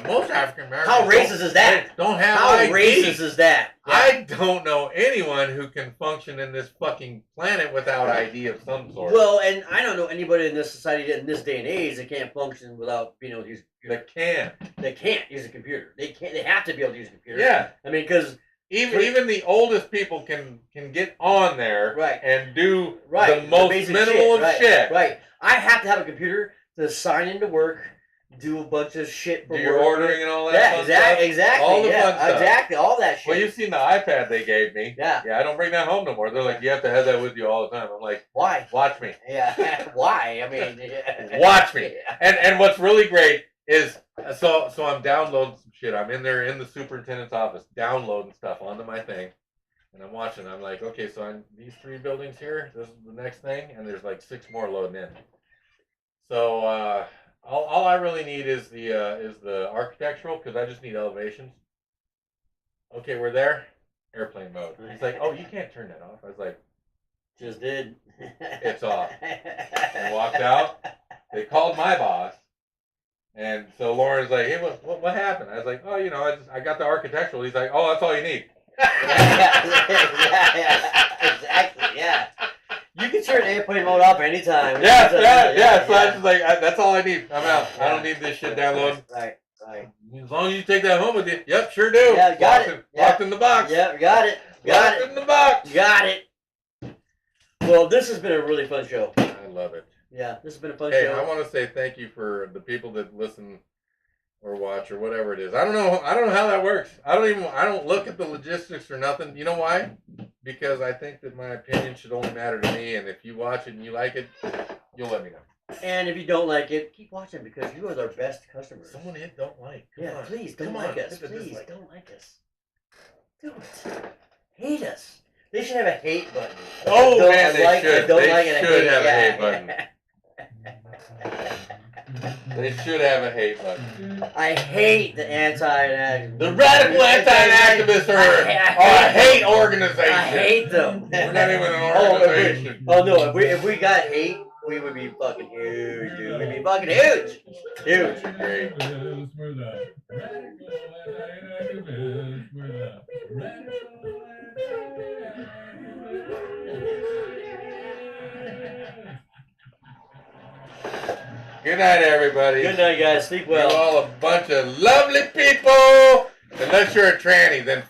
most African Americans How racist is that? don't have How ID. racist is that? I don't know anyone who can function in this fucking planet without ID of some sort. Well, and I don't know anybody in this society in this day and age that can't function without being able to use. They can't. They can't use a computer. They can't. They have to be able to use a computer. Yeah. I mean, because Even the oldest people can get on there Right. and do right, the most basic minimal of right, shit. Right. I have to have a computer to sign into work, do a bunch of shit for Do your work. ordering and all that Yeah, fun exactly. stuff. All the yeah, fun stuff. exactly. All that shit. Well, you've seen the iPad they gave me. Yeah. Yeah, I don't bring that home no more. They're like, you have to have that with you all the time. I'm like, Why? watch me. Yeah. Why? I mean, Watch me. Yeah. And what's really great is so I'm downloading some shit. I'm in there in the superintendent's office downloading stuff onto my thing, and I'm watching. I'm like, okay, so I'm these 3 buildings here. This is the next thing, and there's like 6 more loading in. So all I really need is the architectural, because I just need elevations. Okay, we're there. Airplane mode. He's like, oh, you can't turn that off. I was like, Just did. It's off. I walked out. They called my boss. And so Lauren's like, hey, what happened? I was like, oh, I got the architectural. He's like, oh, that's all you need. Exactly. Yeah. You can turn airplane mode off anytime. Yeah. So I was just like, that's all I need. I'm out. I don't need this shit downloaded. Right. As long as you take that home with you. Yep, sure do. Yeah, got it. Locked in the box. Yeah, got it. Locked in the box. Got it. Well, this has been a really fun show. I love it. Yeah, this has been a fun Hey, show. I want to say thank you for the people that listen or watch or whatever it is. I don't know how that works. I don't look at the logistics or nothing. You know why? Because I think that my opinion should only matter to me, and if you watch it and you like it, you'll let me know. And if you don't like it, keep watching because you are our best customers. Someone hit don't like. Come Yeah, on. please don't Come like on, us. hit the Please dislike. don't like us. Do it. Hate us. They should have a hate button. Oh, Don't man, they like, should. Don't They like it. should have a yeah. hate button. They should have a hate button. I hate the anti-inactivists. The radical anti-inactivists are a hate organization. I hate them. We're not even an Oh, organization. oh no! If we got hate, we would be fucking huge, dude. We'd be fucking huge, huge. Great. We're the radical anti-inactivists. We're the radical anti-inactivists. Good night, everybody. Good night, guys. Sleep well. You're all a bunch of lovely people. Unless you're a tranny, then